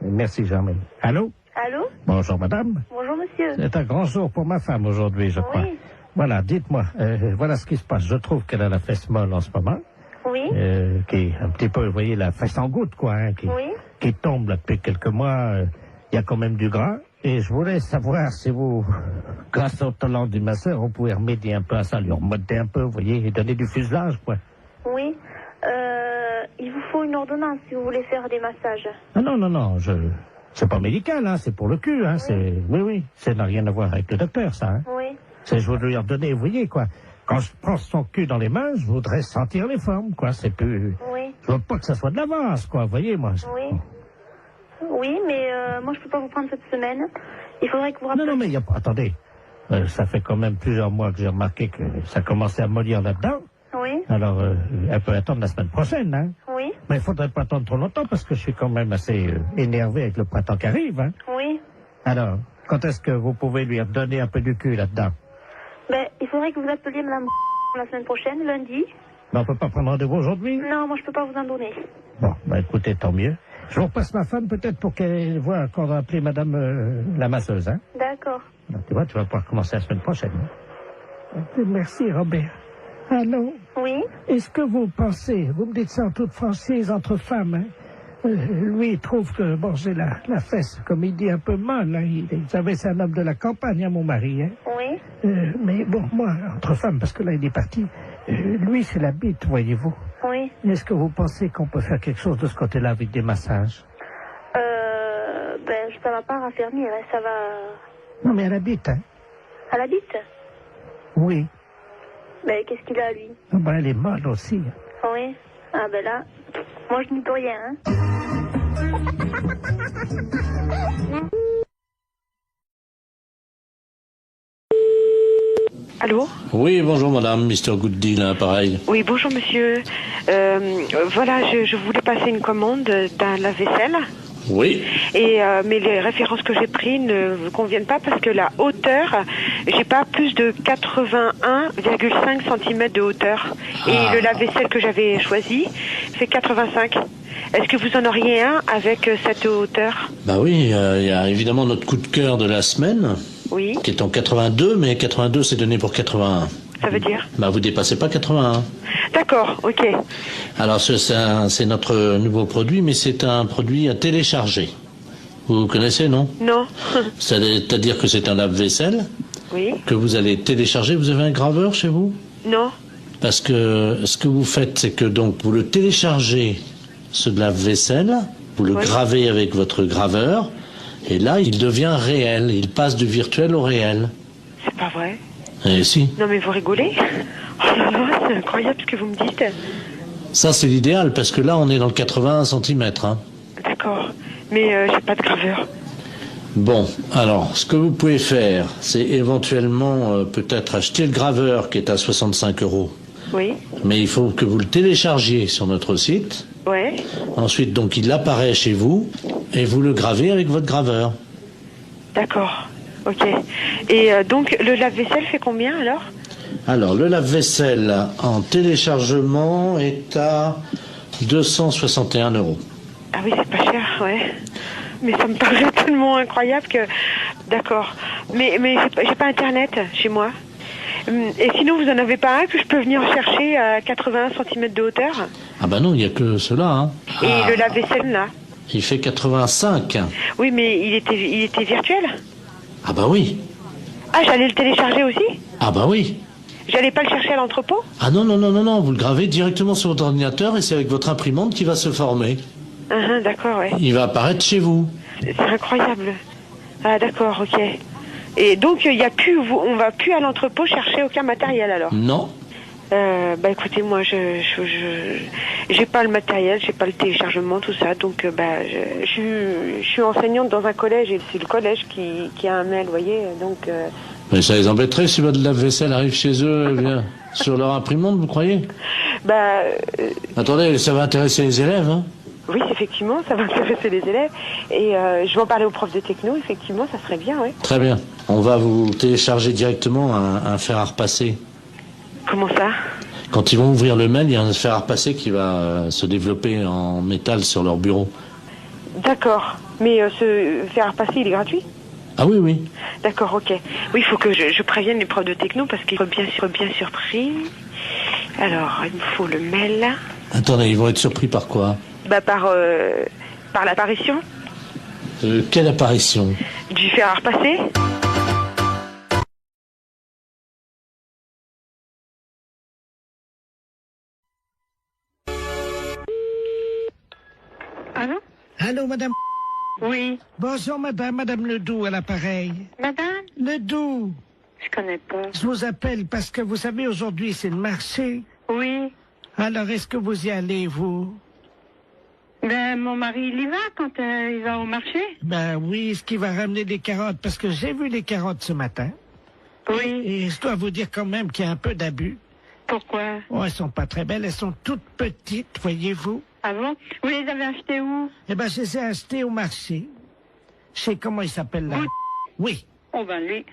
Merci, Germaine. Allô? Allô? Bonjour, madame. Bonjour, monsieur. C'est un grand jour pour ma femme aujourd'hui, je crois. Oui. Voilà, dites-moi, voilà ce qui se passe. Je trouve qu'elle a la fesse molle en ce moment. Oui. Qui est un petit peu, vous voyez, la fesse en goutte, quoi, hein, qui tombe là, depuis quelques mois. il y a quand même du gras. Et je voulais savoir si vous, grâce au talent du masseur, on pouvait remédier un peu à ça, lui remonter un peu, vous voyez, et donner du fuselage, quoi. Oui. Il vous faut une ordonnance si vous voulez faire des massages. Ah non, c'est pas médical, hein, c'est pour le cul, hein, oui, ça n'a rien à voir avec le docteur, ça, hein. Oui. C'est, je veux lui redonner, vous voyez, quoi. Quand je prends son cul dans les mains, je voudrais sentir les formes, quoi, c'est plus... Oui. Je veux pas que ça soit de l'avance, quoi, vous voyez, moi. Oui. Oui, mais moi, je peux pas vous prendre cette semaine. Il faudrait que vous rappeliez... Non, mais il y a pas... Attendez, ça fait quand même plusieurs mois que j'ai remarqué que ça commençait à mollir là-dedans. Oui. Alors, elle peut attendre la semaine prochaine, hein. Oui. Mais il faudrait pas attendre trop longtemps parce que je suis quand même assez énervé avec le printemps qui arrive, hein. Oui. Alors, quand est-ce que vous pouvez lui redonner un peu du cul là-dedans? Ben, il faudrait que vous appeliez madame la semaine prochaine, lundi. Mais on peut pas prendre rendez-vous aujourd'hui? Non, moi je peux pas vous en donner. Bon, écoutez, tant mieux. Je vous repasse ma femme peut-être pour qu'elle voit qu'on va appeler madame la masseuse, hein. D'accord. Tu vois, tu vas pouvoir commencer la semaine prochaine. Merci, Robert. Allô? Oui? Est-ce que vous pensez, vous me dites ça en toute franchise entre femmes, hein? Lui, il trouve que, bon, j'ai la fesse, comme il dit, un peu molle, hein. Vous savez, c'est un homme de la campagne, hein, mon mari, hein. Oui? Mais bon, moi, entre femmes, parce que là, il est parti, lui, c'est la bite, voyez-vous. Oui. Est-ce que vous pensez qu'on peut faire quelque chose de ce côté-là avec des massages? Ben, ça va pas raffermir, hein, ça va... Non, mais elle habite, hein. Elle habite? Oui. Ben, qu'est-ce qu'il a, lui? Ah ben, elle est molle aussi. Oui. Ah ben là, moi je n'y peux rien, hein. Allô? Oui, bonjour madame, Mr. Good Deal, hein, pareil. Oui, bonjour monsieur. Voilà, je voulais passer une commande d'un lave-vaisselle. Oui. Et mais les références que j'ai prises ne vous conviennent pas parce que la hauteur, j'ai pas plus de 81,5 cm de hauteur. Et le lave-vaisselle que j'avais choisi fait 85. Est-ce que vous en auriez un avec cette hauteur? Bah oui, il y a évidemment notre coup de cœur de la semaine. Oui. Qui est en 82, mais 82 c'est donné pour 81. Ça veut dire? Bah vous dépassez pas 81. D'accord, ok. Alors c'est notre nouveau produit, mais c'est un produit à télécharger. Vous connaissez, non? Non. C'est-à-dire que c'est un lave-vaisselle. Oui. Que vous allez télécharger. Vous avez un graveur chez vous? Non. Parce que ce que vous faites, c'est que donc vous le téléchargez, ce lave-vaisselle, vous le gravez avec votre graveur, et là il devient réel. Il passe du virtuel au réel. C'est pas vrai? Eh si. Non mais vous rigolez? Oh là là, c'est incroyable ce que vous me dites. Ça c'est l'idéal parce que là on est dans le 81 cm. Hein. D'accord, mais j'ai pas de graveur. Bon, alors ce que vous pouvez faire, c'est éventuellement peut-être acheter le graveur qui est à 65 €. Oui. Mais il faut que vous le téléchargiez sur notre site. Ouais. Ensuite donc il apparaît chez vous et vous le gravez avec votre graveur. D'accord. Ok. Et donc, le lave-vaisselle fait combien alors? Alors, le lave-vaisselle en téléchargement est à 261 €. Ah oui, c'est pas cher, ouais. Mais ça me paraît tellement incroyable que... D'accord. Mais j'ai pas Internet chez moi. Et sinon, vous en avez pas un que je peux venir chercher à 81 cm de hauteur? Ah bah non, il n'y a que cela, hein. Et le lave-vaisselle, là? Il fait 85. Oui, mais il était virtuel? Ah bah oui. Ah, j'allais le télécharger aussi? Ah bah oui. J'allais pas le chercher à l'entrepôt? Ah non, vous le gravez directement sur votre ordinateur et c'est avec votre imprimante qui va se former. D'accord, ouais. Il va apparaître chez vous. C'est incroyable. Ah d'accord, ok. Et donc, on va plus à l'entrepôt chercher aucun matériel alors? Non. Bah écoutez, moi j'ai pas le matériel, j'ai pas le téléchargement, tout ça, donc je suis enseignante dans un collège et c'est le collège qui a un mail, vous voyez, donc... Mais ça les embêterait si votre lave-vaisselle arrive chez eux, bien, sur leur imprimante, vous croyez? Attendez, ça va intéresser les élèves, hein? Oui, effectivement, ça va intéresser les élèves, et je vais en parler aux profs de techno, effectivement, ça serait bien, oui. Très bien, on va vous télécharger directement un fer à repasser. Comment ça? Quand ils vont ouvrir le mail, il y a un fer à repasser qui va se développer en métal sur leur bureau. D'accord. Mais ce fer à repasser, il est gratuit? Ah oui, oui. D'accord, ok. Oui, il faut que je prévienne les profs de techno parce qu'ils sont bien surpris. Alors, il me faut le mail. Attendez, ils vont être surpris par quoi? Par l'apparition. Quelle apparition? Du fer à repasser. Allô? Allô, madame? Oui. Bonjour, madame Ledoux à l'appareil. Madame? Ledoux. Je connais pas. Je vous appelle parce que vous savez, aujourd'hui, c'est le marché. Oui. Alors, est-ce que vous y allez, vous? Ben, mon mari, il y va quand il va au marché. Ben oui, est-ce qu'il va ramener des carottes? Parce que j'ai vu les carottes ce matin. Oui. Et je dois vous dire quand même qu'il y a un peu d'abus. Pourquoi? Oh, elles sont pas très belles, elles sont toutes petites, voyez-vous. Ah bon? Vous les avez achetées où? Eh ben, je les ai achetées au marché. Je sais comment il s'appelle là. Oui. Oh ben lui.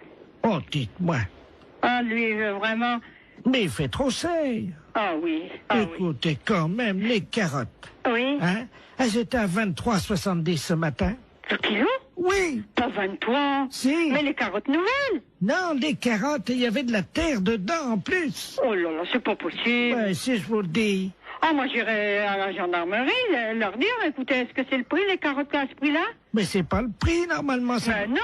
Oh, dites-moi. Ah, lui, vraiment... Mais il fait trop cher. Ah oui. Ah, écoutez, quand même, les carottes. Oui. Hein? Elles étaient à 23,70 ce matin. Le kilo? Oui. Pas 23. Si. Mais les carottes nouvelles? Non, les carottes, il y avait de la terre dedans en plus. Oh là là, c'est pas possible. Ouais, si je vous le dis. Ah, moi, j'irai à la gendarmerie leur dire, écoutez, est-ce que c'est le prix, les carottes à ce prix-là? Mais c'est pas le prix, normalement. Ça... Ben non.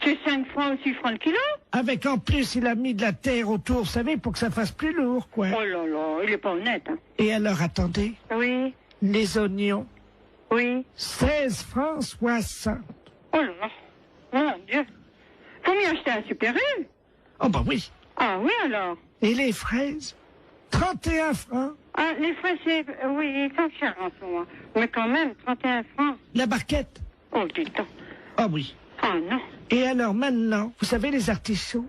C'est 5 francs ou 6 francs le kilo. Avec en plus, il a mis de la terre autour, vous savez, pour que ça fasse plus lourd, quoi. Oh là là, il est pas honnête. Hein. Et alors, attendez. Oui. Les oignons. Oui. 16 francs 60. Oh là là. Mon Dieu. Faut mieux acheter à Super U. Oh bah oui. Ah oui, alors. Et les fraises? 31 francs. Ah, les fraises, c'est... Oui, ils sont chers en ce moment. Mais quand même, 31 francs. La barquette? Oh, dis donc. Ah oui. Ah non. Et alors maintenant, vous savez les artichauts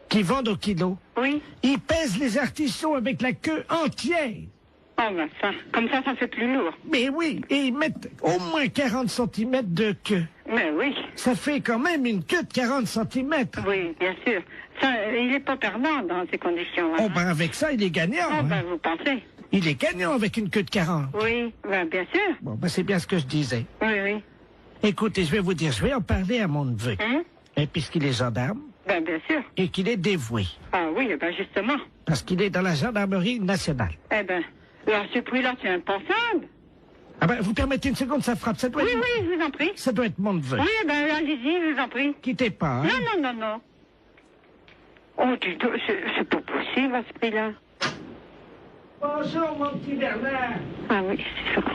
qui vendent au kilo? Oui. Ils pèsent les artichauts avec la queue entière. Oh ben ça, comme ça fait plus lourd. Mais oui, et ils mettent au moins 40 cm de queue. Mais oui. Ça fait quand même une queue de 40 cm. Oui, bien sûr. Ça, il n'est pas perdant dans ces conditions-là. Oh ben avec ça, il est gagnant. Oh ben hein. vous pensez? Il est gagnant avec une queue de 40. Oui, ben bien sûr. Bon, ben c'est bien ce que je disais. Oui, oui. Écoutez, je vais vous dire, je vais en parler à mon neveu. Et puisqu'il est gendarme. Ben bien sûr. Et qu'il est dévoué. Ah oui, ben justement. Parce qu'il est dans la gendarmerie nationale. Eh ben, alors ce prix-là, c'est impensable. Ah ben, vous permettez une seconde, ça frappe. Ça doit Oui, être... oui, je vous en prie. Ça doit être mon neveu. Oui, ben allez-y, je vous en prie. Quittez pas, hein. Non, non, non, non. Oh, dis donc, c'est pas possible à ce prix-là. Bonjour, mon petit Bernard. Ah oui, c'est ça.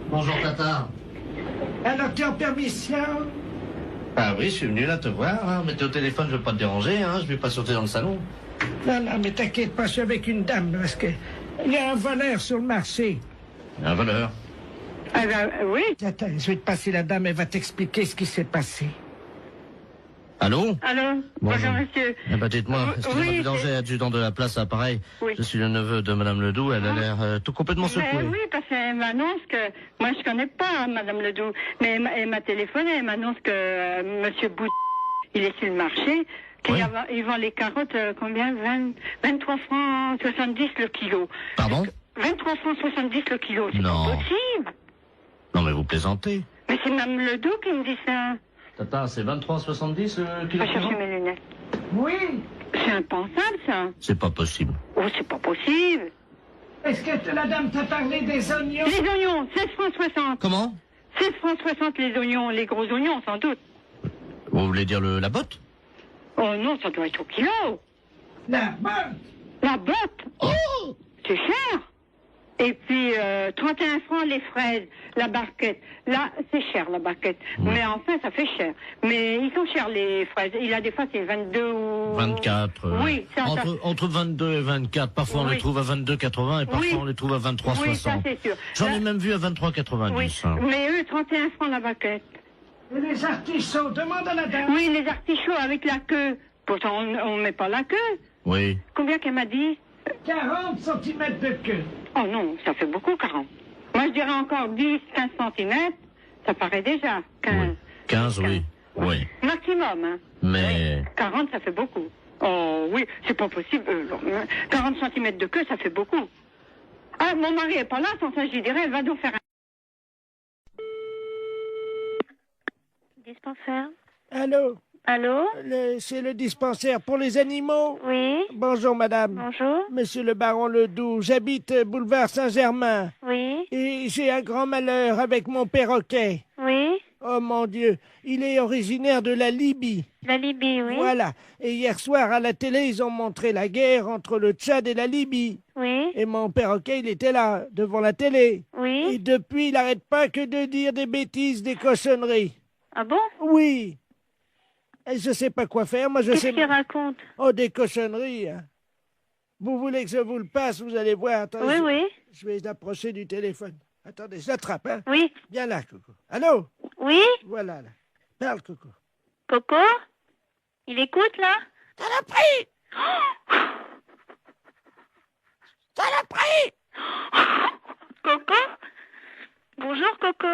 Bonjour, Tata. Alors, tu as permission? Ah oui, je suis venu là te voir, hein. Mais t'es au téléphone, je veux pas te déranger, hein. Je vais pas sauter dans le salon. Non, non, mais t'inquiète pas, je suis avec une dame, parce que il y a un voleur sur le marché. Un voleur? Ah ben, oui. Attends, je vais te passer la dame, elle va t'expliquer ce qui s'est passé. Allô? Allô? Bonjour, monsieur. Eh ben, dites-moi, excusez-moi oui, du danger, adjudant de la place, appareil. Oui. Je suis le neveu de Madame Ledoux, elle a l'air tout complètement secouée. Mais oui, parce qu'elle m'annonce que... Moi, je connais pas Madame Ledoux, mais elle m'a téléphoné, elle m'annonce que Monsieur Bout, il est sur le marché, qu'il vend les carottes, combien? 23 francs 70 le kilo. Pardon? 23 francs 70 le kilo, c'est Non. pas possible. Non, mais vous plaisantez. Mais c'est Madame Ledoux qui me dit ça. Tata, c'est 23,70 le Je kilo? vais chercher mes lunettes. Oui. C'est impensable, ça. C'est pas possible. Oh, c'est pas possible. Est-ce que la dame t'a parlé des oignons? Les oignons, 16 francs 60. Comment? 16 francs 60 les oignons, les gros oignons, sans doute. Vous voulez dire la botte? Oh non, ça doit être au kilo. La botte? La botte? Oh! C'est cher. Et puis, 31 francs les fraises, la barquette. Là, c'est cher, la barquette. Mais enfin, ça fait cher. Mais ils sont chers, les fraises. Il a des fois, c'est 22 ou... 24. Oui, ça... Entre 22 et 24. Parfois, on les trouve à 22,80 et parfois, on les trouve à 23,60. Oui, ça, c'est sûr. J'en ai même vu à 23,90. Oui, mais eux, 31 francs la barquette. Et les artichauts, demande à la dame. Oui, les artichauts avec la queue. Pourtant, on ne met pas la queue. Oui. Combien qu'elle m'a dit? 40 cm de queue. Oh non, ça fait beaucoup, 40. Moi, je dirais encore 10, 15 cm. Ça paraît déjà. 15. Oui. 15, oui. Oui. Maximum, hein. Mais... 40, ça fait beaucoup. Oh oui, c'est pas possible. 40 cm de queue, ça fait beaucoup. Ah, mon mari est pas là, sans ça, je dirais, elle va donc faire un... Dispensaire. Allô? Allô? C'est le dispensaire pour les animaux? Oui. Bonjour, madame. Bonjour. Monsieur le baron Ledoux, j'habite boulevard Saint-Germain. Oui. Et j'ai un grand malheur avec mon perroquet. Oui. Oh mon Dieu, il est originaire de la Libye. La Libye, oui. Voilà. Et hier soir, à la télé, ils ont montré la guerre entre le Tchad et la Libye. Oui. Et mon perroquet, il était là, devant la télé. Oui. Et depuis, il n'arrête pas que de dire des bêtises, des cochonneries. Ah bon? Oui. Et je sais pas quoi faire, moi je sais... Qu'est-ce qu'il raconte? Oh, des cochonneries, hein. Vous voulez que je vous le passe, vous allez voir. Attendez, Oui. Je vais l'approcher du téléphone. Attendez, je l'attrape, hein. Oui. Viens là, Coco. Allô? Oui? Voilà, là. Parle, Coco. Coco? Il écoute, là? Ça l'a pris! Ça l'a pris! Coco? Bonjour, Coco.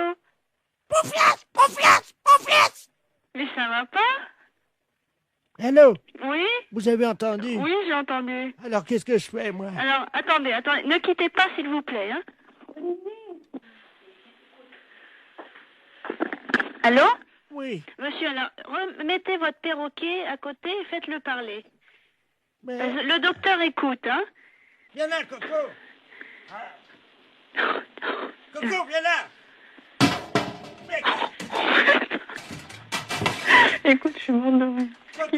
Poufias! Poufias! Poufias! Mais ça va pas? Allô? Oui? Vous avez entendu? Oui, j'ai entendu. Alors, qu'est-ce que je fais, moi? Alors, attendez, ne quittez pas, s'il vous plaît, hein. Allô? Oui. Monsieur, alors, remettez votre perroquet à côté et faites-le parler. Mais... Le docteur écoute, hein? Viens là, Coco. Coco, viens là. Écoute, je suis morte de rire. Coco.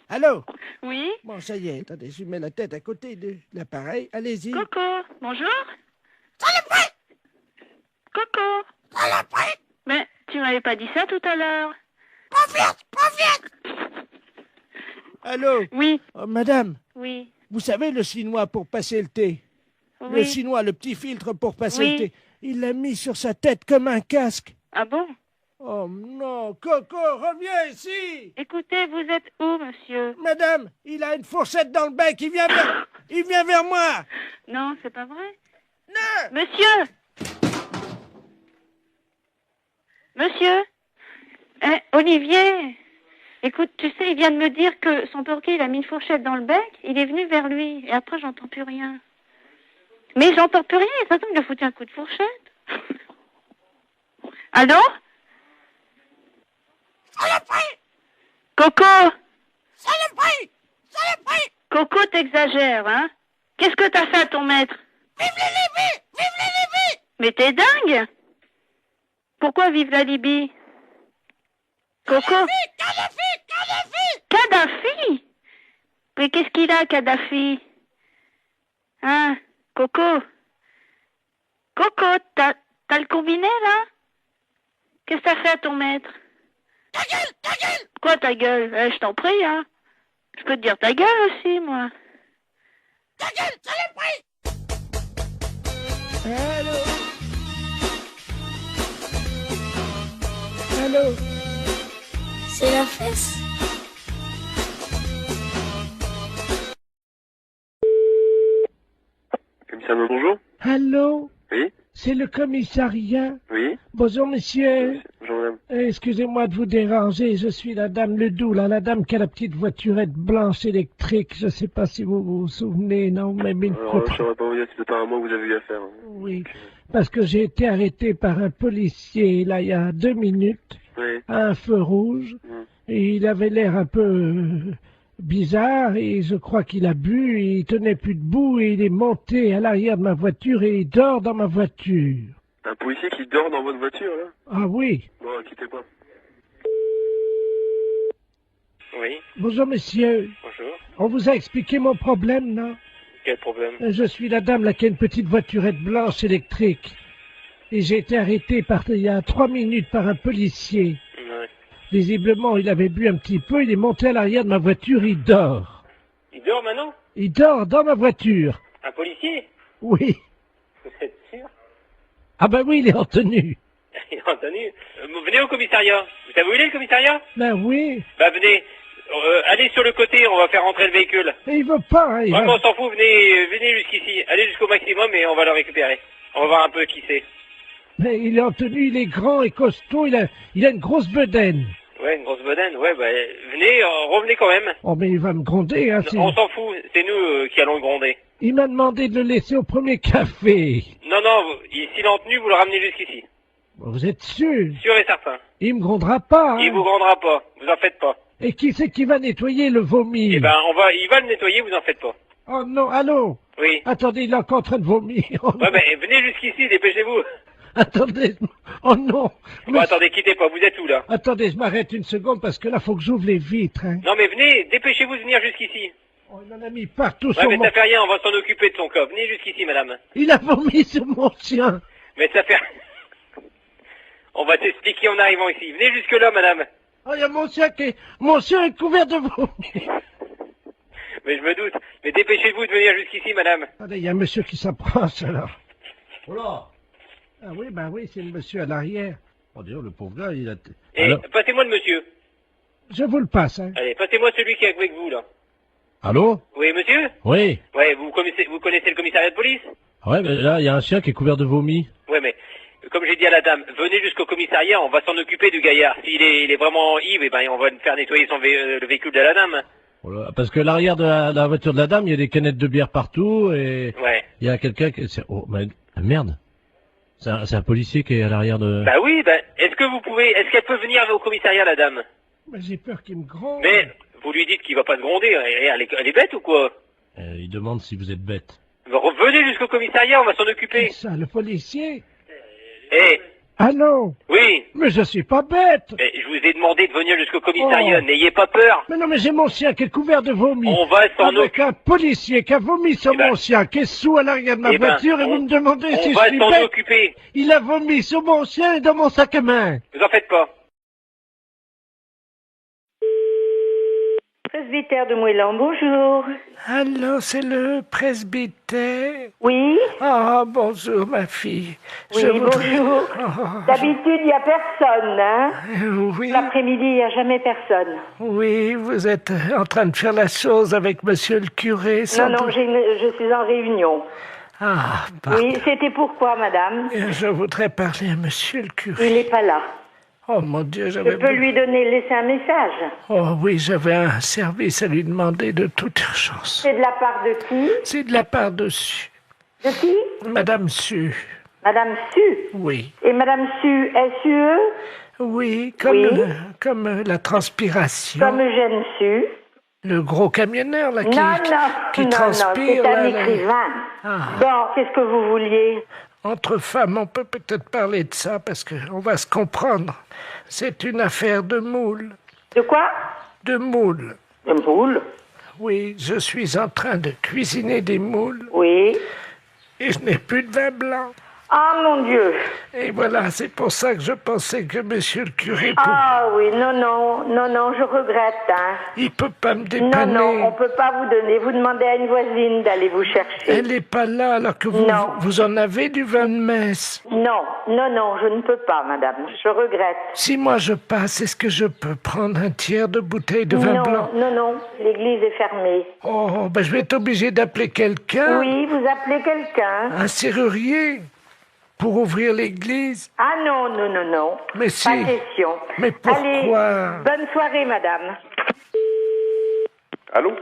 Allô? Oui? Bon, ça y est, attendez, je mets la tête à côté de l'appareil. Allez-y. Coco, bonjour? Coco? Mais tu m'avais pas dit ça tout à l'heure. Pas vite! Allô? Oui. Oh, madame, Oui. vous savez le chinois pour passer le thé? Oui. Le chinois, le petit filtre pour passer Oui. le thé. Il l'a mis sur sa tête comme un casque. Ah bon? Oh non, Coco, reviens ici! Écoutez, vous êtes où, monsieur? Madame, il a une fourchette dans le bec, il vient vers moi! Non, c'est pas vrai. Non! Monsieur! Monsieur? Olivier! Écoute, tu sais, il vient de me dire que son perroquet, il a mis une fourchette dans le bec, il est venu vers lui, et après, j'entends plus rien. Mais j'entends plus rien, ça tombe, il a foutu un coup de fourchette. Allô? Coco! Coco, t'exagères, hein? Qu'est-ce que t'as fait à ton maître? Vive la Libye! Vive la Libye! Mais t'es dingue? Pourquoi vive la Libye? Coco? Kadhafi! Mais qu'est-ce qu'il a, Kadhafi? Hein? Coco? Coco, t'as le combiné, là? Qu'est-ce que t'as fait à ton maître? Ta gueule! Quoi, ta gueule? Je t'en prie, hein. Je peux te dire ta gueule aussi, moi. Ta gueule, ça l'a pris! Allô? Allô? C'est la fesse. Commissariat, bonjour. Allô? Oui. C'est le commissariat? Oui. Bonjour, monsieur. Bonjour, madame. Excusez-moi de vous déranger, je suis la dame Ledoux, là, la dame qui a la petite voiturette blanche électrique. Je sais pas si vous vous souvenez, non, mais une Alors, fois- je ne saurais pas vous dire si c'est pas à moi que vous avez eu affaire. Oui, parce que j'ai été arrêté par un policier, là, il y a 2 minutes, Oui. à un feu rouge, et il avait l'air un peu bizarre, et je crois qu'il a bu, et il tenait plus debout, et il est monté à l'arrière de ma voiture, et il dort dans ma voiture. Un policier qui dort dans votre voiture, là? Ah oui. Bon, quittez pas. Oui. Bonjour, monsieur. Bonjour. On vous a expliqué mon problème, non? Quel problème? Je suis la dame là qui a une petite voiturette blanche électrique. Et j'ai été arrêté il y a 3 minutes par un policier. Ouais. Visiblement, il avait bu un petit peu, il est monté à l'arrière de ma voiture, il dort. Il dort maintenant? Il dort dans ma voiture. Un policier? Oui. Vous êtes sûr? Ah ben oui, il est en tenue. Il est en tenue. Venez au commissariat. Vous savez où il est, le commissariat? Ben oui. Bah, venez. Allez sur le côté, on va faire rentrer le véhicule. Et il veut pas, hein, il Ouais, va- mais on s'en fout, venez jusqu'ici. Allez jusqu'au maximum et on va le récupérer. On va voir un peu qui c'est. Mais il est en tenue, il est grand et costaud, il a une grosse bedaine. Ouais, une grosse bedaine. Ouais, bah, venez, revenez quand même. Oh mais il va me gronder, hein. On s'en fout, c'est nous qui allons le gronder. Il m'a demandé de le laisser au premier café. Non, non, s'il est en tenue, vous le ramenez jusqu'ici. Vous êtes sûr? Sûr et certain. Il me grondera pas, hein. Il vous grondera pas, vous en faites pas. Et qui c'est qui va nettoyer le vomi? Eh ben, il va le nettoyer, vous en faites pas. Oh non, allô? Oui. Attendez, il est encore en train de vomir. Oh, Ouais, mais venez jusqu'ici, dépêchez-vous. attendez, oh non. Bon, attendez, quittez pas, vous êtes où, là? Attendez, je m'arrête une seconde parce que là, faut que j'ouvre les vitres. Hein. Non, mais venez, dépêchez-vous de venir jusqu'ici. Oh, il en a mis partout Ouais, sur mais mon... ça fait rien, on va s'en occuper de son cas. Venez jusqu'ici, madame. Il a vomi sur mon chien. Mais ça fait... On va t'expliquer en arrivant ici. Venez jusque-là, madame. Oh, il y a mon chien est couvert de vomi. Mais je me doute. Mais dépêchez-vous de venir jusqu'ici, madame. Attendez, il y a un monsieur qui s'approche, alors. Oh là. Ah oui, ben oui, c'est le monsieur à l'arrière. Oh, d'ailleurs, le pauvre gars, il a... Et Alors... passez-moi le monsieur. Je vous le passe, hein. Allez, passez-moi celui qui est avec vous, là. Allô? Oui, monsieur? Oui. Ouais, vous connaissez le commissariat de police? Ouais, mais là, il y a un chien qui est couvert de vomi. Ouais, mais comme j'ai dit à la dame, venez jusqu'au commissariat, on va s'en occuper du gaillard. S'il est, il est vraiment ivre, eh ben, on va faire nettoyer le véhicule de la dame. Voilà, parce que l'arrière de la voiture de la dame, il y a des canettes de bière partout et Ouais. il y a quelqu'un qui... Oh, mais merde. C'est un policier qui est à l'arrière de... Bah oui, bah, est-ce qu'elle peut venir au commissariat, la dame? Mais j'ai peur qu'il me gronde. Mais, vous lui dites qu'il va pas se gronder, elle est bête ou quoi? Il demande si vous êtes bête. Venez jusqu'au commissariat, on va s'en occuper. C'est ça, le policier? Eh, Allô? oui. Mais je suis pas bête. Mais je vous ai demandé de venir jusqu'au commissariat, Oh. n'ayez pas peur. Mais non, mais j'ai mon chien qui est couvert de vomi. On va s'en Avec un policier qui a vomi sur mon chien, qui est sous à l'arrière de ma voiture, et vous me demandez si on je va suis s'en bête. occuper. Il a vomi sur mon chien et dans mon sac à main. Vous en faites pas. Presbytère de Moëlan, bonjour. Allô, c'est le presbytère? Oui? Ah, bonjour, ma fille. Oui, bonjour. D'habitude, il n'y a personne, hein? Oui. L'après-midi, il n'y a jamais personne. Oui, vous êtes en train de faire la chose avec monsieur le curé. Non, je suis en réunion. Ah, pardon. Oui, c'était pourquoi, madame? Je voudrais parler à monsieur le curé. Il n'est pas là. Oh mon Dieu, Je peux lui laisser un message. Oh oui, j'avais un service à lui demander de toute urgence. C'est de la part de qui? C'est de la part de Su. De qui? Madame Su. Madame Su? Oui. Et Madame Su, S-U-E? Oui, comme la transpiration. Comme Eugène Su. Le gros camionneur, là, qui non, transpire. c'est un écrivain. Bon, qu'est-ce que vous vouliez? Entre femmes, on peut peut-être parler de ça, parce qu'on va se comprendre. C'est une affaire de moule. De quoi? De moules. De moules? Oui, je suis en train de cuisiner des moules. Oui. Et je n'ai plus de vin blanc. Ah, mon Dieu. Et voilà, c'est pour ça que je pensais que monsieur le curé... Ah oui, non, je regrette, hein. Il peut pas me dépanner. Non, on peut pas vous donner. Vous demandez à une voisine d'aller vous chercher. Elle n'est pas là, alors que vous en avez du vin de messe. Non, je ne peux pas, madame. Je regrette. Si moi je passe, est-ce que je peux prendre un tiers de bouteille de vin blanc? Non, l'église est fermée. Oh, ben je vais être obligé d'appeler quelqu'un. Oui, vous appelez quelqu'un. Un serrurier? Pour ouvrir l'église? Ah non. Mais si. Pas question. Mais pourquoi? Allez, bonne soirée, madame. Allô?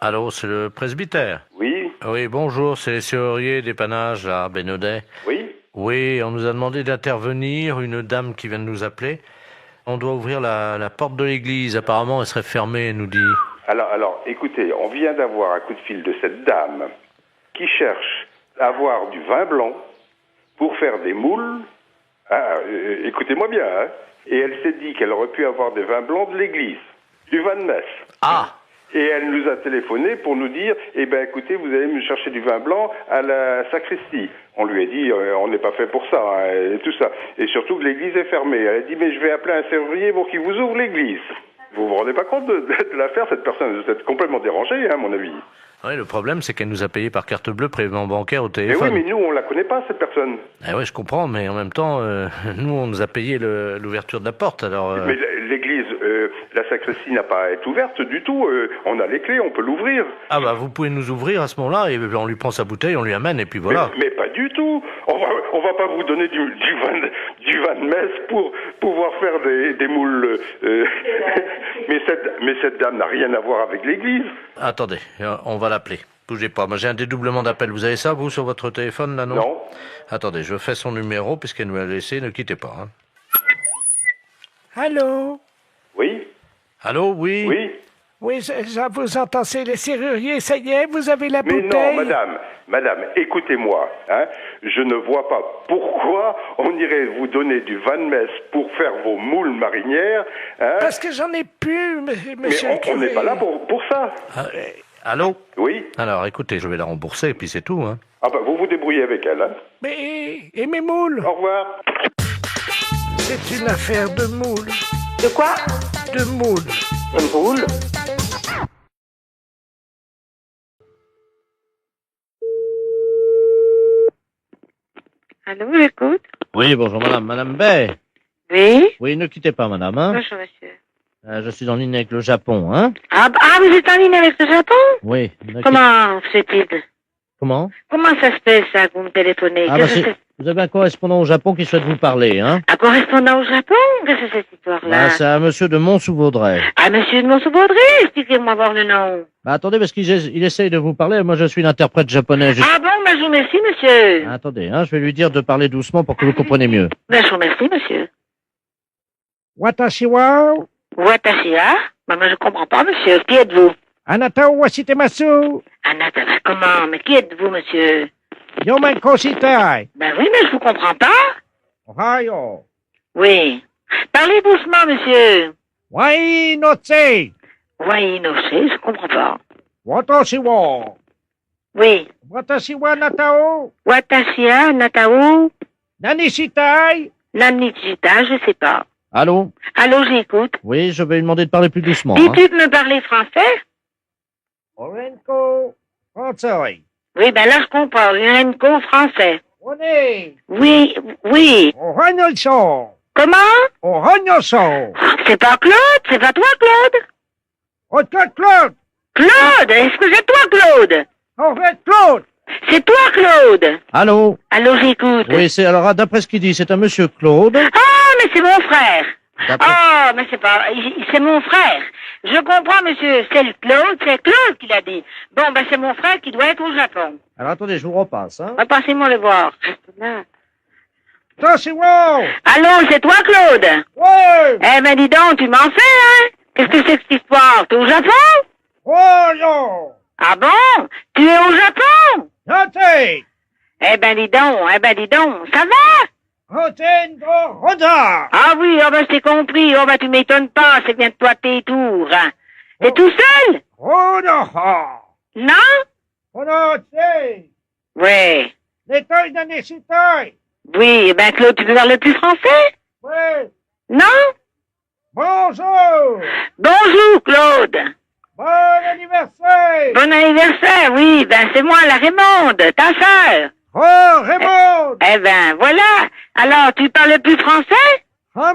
Allô, c'est le presbytère? Oui. Oui, bonjour, c'est les serruriers dépannage à Bénodet. Oui. Oui, on nous a demandé d'intervenir, une dame qui vient de nous appeler. On doit ouvrir la porte de l'église, apparemment elle serait fermée, elle nous dit. Alors, écoutez, on vient d'avoir un coup de fil de cette dame qui cherche à avoir du vin blanc pour faire des moules. Écoutez-moi bien, hein. Et elle s'est dit qu'elle aurait pu avoir des vins blancs de l'église, du vin de messe. Ah! Et elle nous a téléphoné pour nous dire, écoutez, vous allez me chercher du vin blanc à la sacristie. On lui a dit, on n'est pas fait pour ça, hein, et tout ça. Et surtout que l'église est fermée. Elle a dit, mais je vais appeler un serrurier pour qu'il vous ouvre l'église. Vous vous rendez pas compte de l'affaire, cette personne? Vous êtes complètement dérangé, hein, à mon avis. Oui, le problème, c'est qu'elle nous a payé par carte bleue prélèvement bancaire au Mais téléphone. oui, mais nous, on la connaît pas, cette personne. Eh oui, je comprends, mais en même temps, nous, on nous a payé l'ouverture de la porte, alors... Mais l'église, la sacristie n'a pas à être ouverte du tout. On a les clés, on peut l'ouvrir. Ah bah, vous pouvez nous ouvrir à ce moment-là, et on lui prend sa bouteille, on lui amène, et puis voilà. Mais pas du tout. On va pas vous donner du vin de messe pour pouvoir faire des moules. mais cette dame n'a rien à voir avec l'église. Attendez, on va l'appeler. Bougez pas, moi j'ai un dédoublement d'appel. Vous avez ça, vous, sur votre téléphone, là, non? Non. Attendez, je fais son numéro, puisqu'elle nous l'a laissé, ne quittez pas. Hein. Allô? Oui? Allô, oui? Oui? Oui, je vous entends, c'est les serruriers, ça y est, vous avez la Mais bouteille. non, madame, écoutez-moi. Hein, je ne vois pas pourquoi on irait vous donner du Van Mess pour faire vos moules marinières. Hein. Parce que j'en ai plus, monsieur le Mais on curé. n'est pas là pour ça. Allô? Oui. Alors écoutez, je vais la rembourser et puis c'est tout. Hein. Ah ben, vous vous débrouillez avec elle. Hein. Mais, et mes moules? Au revoir. C'est une affaire de moules. De quoi? De moules. De moules? Allô, j'écoute. Oui, bonjour madame. Madame Bay. Oui. Oui, ne quittez pas madame. Hein. Bonjour, monsieur. Je suis en ligne avec le Japon. Hein. Ah, vous êtes en ligne avec le Japon? Oui. Comment fait-il? Comment? Comment ça se fait, ça, que vous me téléphonez? Ah, vous avez un correspondant au Japon qui souhaite vous parler. Hein. Un correspondant au Japon? Qu'est-ce que c'est cette histoire-là? C'est un monsieur de Mont-sous-Vaudrey. Ah, monsieur de Mont-sous-Vaudrey? Expliquez-moi voir le nom. Attendez, parce qu'il essaye de vous parler. Moi, je suis l'interprète japonais. Ah bon, je vous remercie, monsieur. Attendez, hein, je vais lui dire de parler doucement pour que vous compreniez mieux. Je vous remercie, monsieur. Watashi wa... Watashi wa? Moi, je comprends pas, monsieur. Qui êtes-vous? Anata wa shitemasu. Anata, comment? Mais qui êtes-vous, monsieur? Yomen koshitai. Ben oui, mais je vous comprends pas. Ohayo. Oui. Parlez doucement, monsieur. Wai no tse. Wai no tse, je comprends pas. Watashi wa. Oui. Watashi wa natao. Watashi wa natao. Nani shitai. Nani shitai, je sais pas. Allô? Allô, j'écoute. Oui, je vais lui demander de parler plus doucement. Dis-tu de me parler français? Orenko français. Oui, ben là, je comprends. Orenko français. Oné. Oui. Ohanyoso. Comment? Ohanyoso. C'est pas Claude, c'est pas toi, Claude. Oh, Claude. Claude, est-ce que c'est toi, Claude? Oh, Claude. C'est toi, Claude. Allô? Allô, j'écoute. Oui, alors, d'après ce qu'il dit, c'est un monsieur Claude. Ah, mais c'est mon frère. Ah, mais c'est mon frère. Je comprends, monsieur, c'est Claude qui l'a dit. Bon, ben, c'est mon frère qui doit être au Japon. Alors, attendez, je vous repasse, hein. Passez-moi le voir. Là. Allô, c'est toi, Claude? Oui. Eh ben, dis donc, tu m'en fais, hein? Qu'est-ce que c'est que cette histoire? T'es au Japon? Oh, non. Ah bon? Tu es au Japon? Nate. Eh ben, dis donc, ça va? Roda. Ah oui, oh ben, je t'ai compris. Oh ben, tu m'étonnes pas, c'est bien de toi tes tours. Hein. T'es tout seul? Roda. Non? Roda, oui. L'état d'un nécessité. Oui, ben, Claude, tu veux parler plus français? Oui. Non? Bonjour. Bonjour, Claude. Bon anniversaire. Bon anniversaire, oui, ben, c'est moi, la Raymonde, ta sœur. Oh, Raymond. Eh ben, voilà. Alors, tu parles plus français? Ah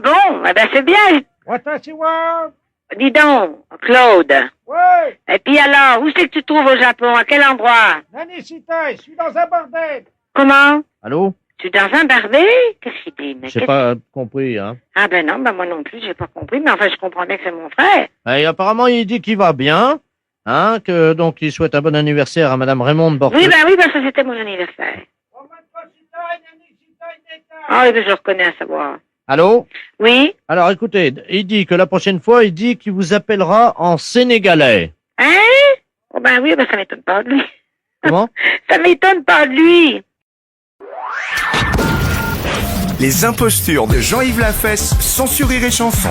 bon, eh ben, c'est bien. Watashi wa. Dis donc, Claude. Oui. Et puis alors, où c'est que tu te trouves au Japon? À quel endroit? Nanishita, je suis dans un bordel. Comment? Allô? Tu es dans un barbet? Qu'est-ce qu'il dit? J'ai pas compris, hein. Ah ben non, ben moi non plus, j'ai pas compris, mais enfin, je comprends bien que c'est mon frère. Et apparemment, il dit qu'il va bien, hein, que donc il souhaite un bon anniversaire à madame Raymonde Borteux. Oui, ben ça c'était mon anniversaire. Ah oui, ben je reconnais à savoir. Allô? Oui? Alors, écoutez, il dit que la prochaine fois, il dit qu'il vous appellera en sénégalais. Hein? Oh ben oui, ben ça m'étonne pas de lui. Comment? Ça m'étonne pas de lui. Les impostures de Jean-Yves Lafesse, sans Rire et Chanson.